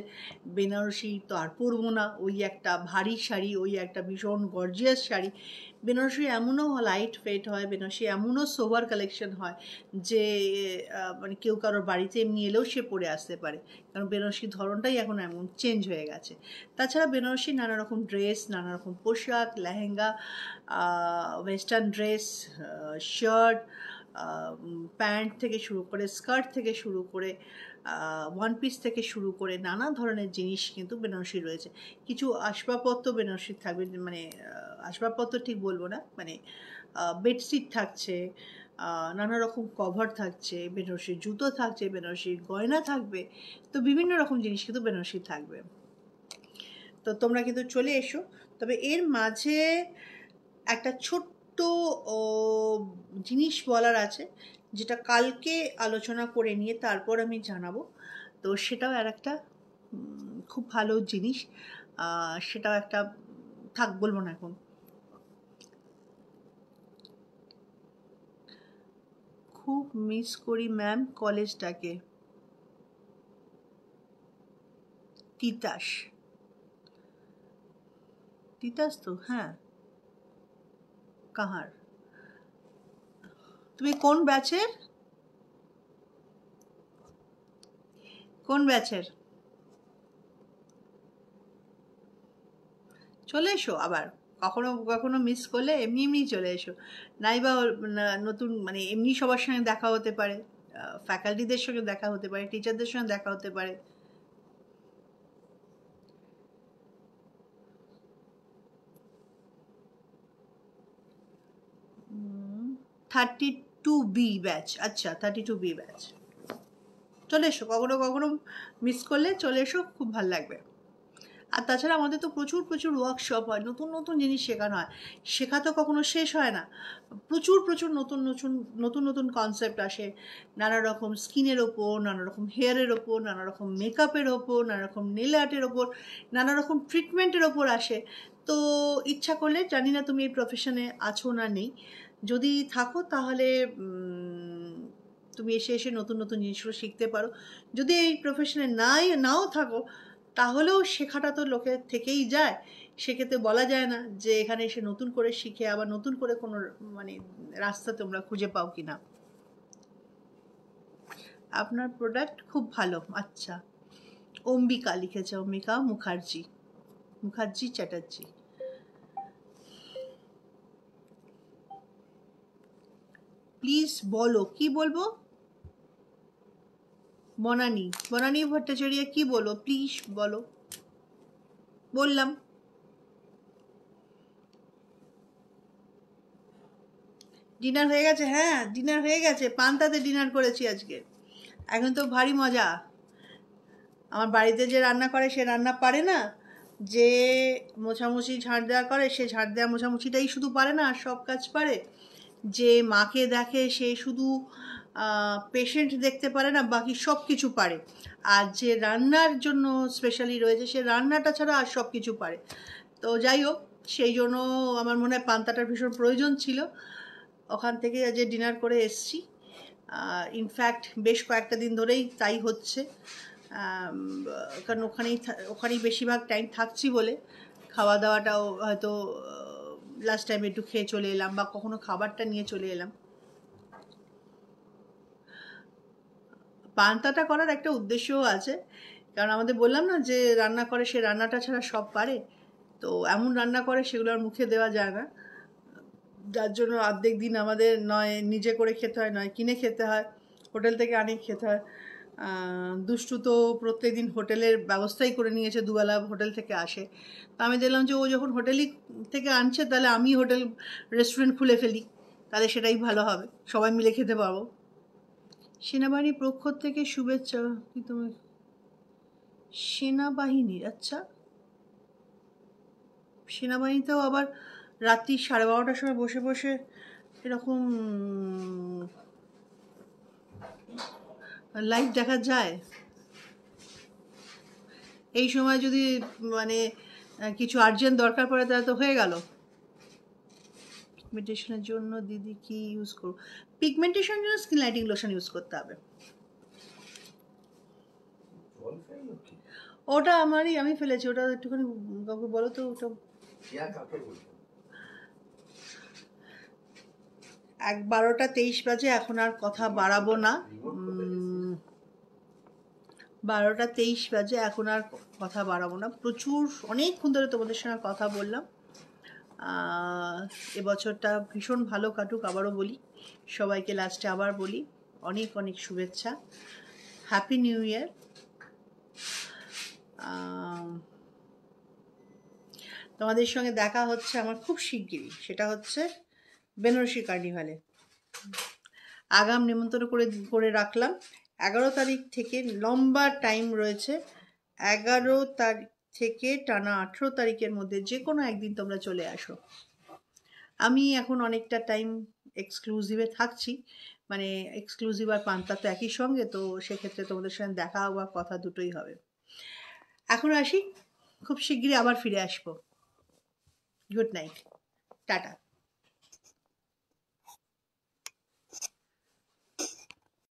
বেনারসি তো আর পরবো না, ওই একটা ভারী শাড়ি, ওই একটা ভীষণ গর্জিয়াস শাড়ি। বেনারসি এমনও লাইট ওয়েট হয়, বেনারসি এমনও সোভার কালেকশন হয় যে মানে কেউ কারোর বাড়িতে এমনি এলেও সে পরে আসতে পারে, কারণ বেনারসির ধরনটাই এখন এমন চেঞ্জ হয়ে গেছে। তাছাড়া বেনারসি নানা রকম ড্রেস, নানা রকম পোশাক, lehenga, western dress, shirt, pant থেকে শুরু করে, স্কার্ট থেকে শুরু করে, ওয়ান পিস থেকে শুরু করে নানা ধরনের জিনিস কিন্তু বেনারসি রয়েছে। কিছু আসবাবপত্র বেনারসির থাকবে, মানে আসবাবপত্র ঠিক বলবো না, মানে বেডশিট থাকছে, নানা রকম কভার থাকছে, বেনারসির জুতো থাকছে, বেনারসির গয়না থাকবে। তো বিভিন্ন রকম জিনিস কিন্তু বেনারসি থাকবে। তো তোমরা কিন্তু চলে এসো। তবে এর মাঝে একটা ছোট্ট জিনিস বলার আছে, যেটা কালকে আলোচনা করে নিয়ে তারপর আমি জানাবো। তো সেটাও আর একটা খুব ভালো জিনিস, সেটাও একটা, থাক বলবো না এখন। খুব মিস করি ম্যাম কলেজটাকে। তিতাস, তিতাস তো, হ্যাঁ। কাহার? তুমি কোন ব্যাচের? কোন ব্যাচের? চলে এসো আবার, কখনো কখনো মিস করলে এমনি এমনি চলে এসো। নাই বা নতুন, মানে এমনি সবার সঙ্গে দেখা হতে পারে, ফ্যাকাল্টিদের সঙ্গে দেখা হতে পারে, টিচারদের সঙ্গে দেখা হতে পারে। 32B ব্যাচ, আচ্ছা 32B ব্যাচ। চলে এসো, কখনো কখনো মিস করলে চলে এসো, খুব ভালো লাগবে। আর তাছাড়া আমাদের তো প্রচুর প্রচুর ওয়ার্কশপ হয়, নতুন নতুন জিনিস শেখানো হয়, শেখা তো কখনো শেষ হয় না। প্রচুর প্রচুর নতুন নতুন নতুন নতুন কনসেপ্ট আসে, নানা রকম স্কিনের ওপর, নানা রকম হেয়ারের ওপর, নানা রকম মেকআপের ওপর, নানা রকম নেল আর্টের ওপর, নানা রকম ট্রিটমেন্টের ওপর আসে। তো ইচ্ছা করলে, জানি না তুমি এই প্রফেশনে আছো না নেই, যদি থাকো তাহলে তুমি এসে এসে নতুন নতুন জিনিসগুলো শিখতে পারো। যদি এই প্রফেশনে নাও থাকো, তাহলেও শেখাটা তো লোকের থেকেই যায়। সেক্ষেত্রে বলা যায় না যে এখানে এসে নতুন করে শিখে আবার নতুন করে কোনো মানে রাস্তা তোমরা খুঁজে পাও কি না। আপনার প্রোডাক্ট খুব ভালো। আচ্ছা, অম্বিকা লিখেছে, অম্বিকা মুখার্জি চ্যাটার্জি। প্লিজ বলো, কি বলবো? বনানী ভট্টাচার্য, কি বলো প্লিজ বলো। বললাম। ডিনার হয়ে গেছে? হ্যাঁ, ডিনার হয়ে গেছে, পান্তাতে ডিনার করেছি আজকে। এখন তো ভারী মজা। আমার বাড়িতে যে রান্না করে সে রান্না পারে না, যে মোছামুছি ঝাঁট দেওয়া করে সে ঝাঁট দেওয়া মোছামুছিটাই শুধু পারে না, আর সব কাজ পারে। যে মাকে দেখে সে শুধু পেশেন্ট দেখতে পারে না, বাকি সব কিছু পারে। আর যে রান্নার জন্য স্পেশালি রয়েছে সে রান্নাটা ছাড়া আর সব কিছু পারে। তো যাই হোক, সেই জন্য আমার মনে হয় পান্তাটার ভীষণ প্রয়োজন ছিল। ওখান থেকে যে ডিনার করে এসছি, ইনফ্যাক্ট বেশ কয়েকটা দিন ধরেই তাই হচ্ছে। কারণ ওখানেই বেশিরভাগ টাইম থাকছি বলে খাওয়া দাওয়াটাও হয়তো লাস্ট টাইম একটু খেয়ে চলে এলাম, বা কখনো খাবারটা নিয়ে চলে এলাম। পান্তাটা করার একটা উদ্দেশ্যও আছে, কারণ আমাদের বললাম না যে রান্না করে সে রান্নাটা ছাড়া সব পারে। তো এমন রান্না করে সেগুলো আর মুখে দেওয়া যায় না, যার জন্য অর্ধেক দিন আমাদের নয় নিজে করে খেতে হয়, নয় কিনে খেতে হয়, হোটেল থেকে আনিয়ে খেতে হয়। দুষ্টু তো প্রত্যেক দিন হোটেলের ব্যবস্থাই করে নিয়েছে, দুবেলা হোটেল থেকে আসে। তো আমি দেখলাম যে ও যখন হোটেলই থেকে আনছে, তাহলে আমি হোটেল রেস্টুরেন্ট খুলে ফেলি, তাহলে সেটাই ভালো হবে, সবাই মিলে খেতে পাবো। সেনাবাহিনীর পক্ষ থেকে শুভেচ্ছা। কি তুমি সেনাবাহিনীর? আচ্ছা, সেনাবাহিনীতেও আবার রাত্রি 12:30টার সময় বসে বসে এরকম লাইভ দেখা যায়? এই সময় যদি মানে কিছু আর্জেন্ট দরকার পড়ে তাহলে তো হয়ে গেল। পিগমেন্টেশনের জন্য দিদি কি ইউজ করব? পিগমেন্টেশনের জন্য স্কিন লাইটিং লোশন ইউজ করতে হবে। ওটা আমি ফেলেছি, ওটা একটুখানি কাউকে বলো তো। ওটা 12:23 বাজে, এখন আর কথা বাড়াবো না। 12:23 বাজে, এখন আর কথা বাড়াবো না। প্রচুর অনেকক্ষণ ধরে তোমাদের সঙ্গে কথা বললাম। এবছরটা ভীষণ ভালো কাটুক, আবারও বলি সবাইকে, লাস্টে আবার বলি অনেক অনেক শুভেচ্ছা, হ্যাপি নিউ ইয়ার। তোমাদের সঙ্গে দেখা হচ্ছে আমার খুব শিগগিরই, সেটা হচ্ছে বেনারসি কার্নিভালে। আগাম নিমন্ত্রণ করে রাখলাম। 11 তারিখ থেকে লম্বা টাইম রয়েছে, 11 তারিখ থেকে টানা 18 তারিখের মধ্যে যে কোনো একদিন তোমরা চলে আসো। আমি এখন অনেকটা টাইম এক্সক্লুসিভে থাকছি, মানে এক্সক্লুসিভ আর পান্তা তো একই সঙ্গে, তো সেক্ষেত্রে তোমাদের সঙ্গে দেখা বা কথা দুটোই হবে। এখন আসি, খুব শিগগিরই আবার ফিরে আসবো। Good night, tata.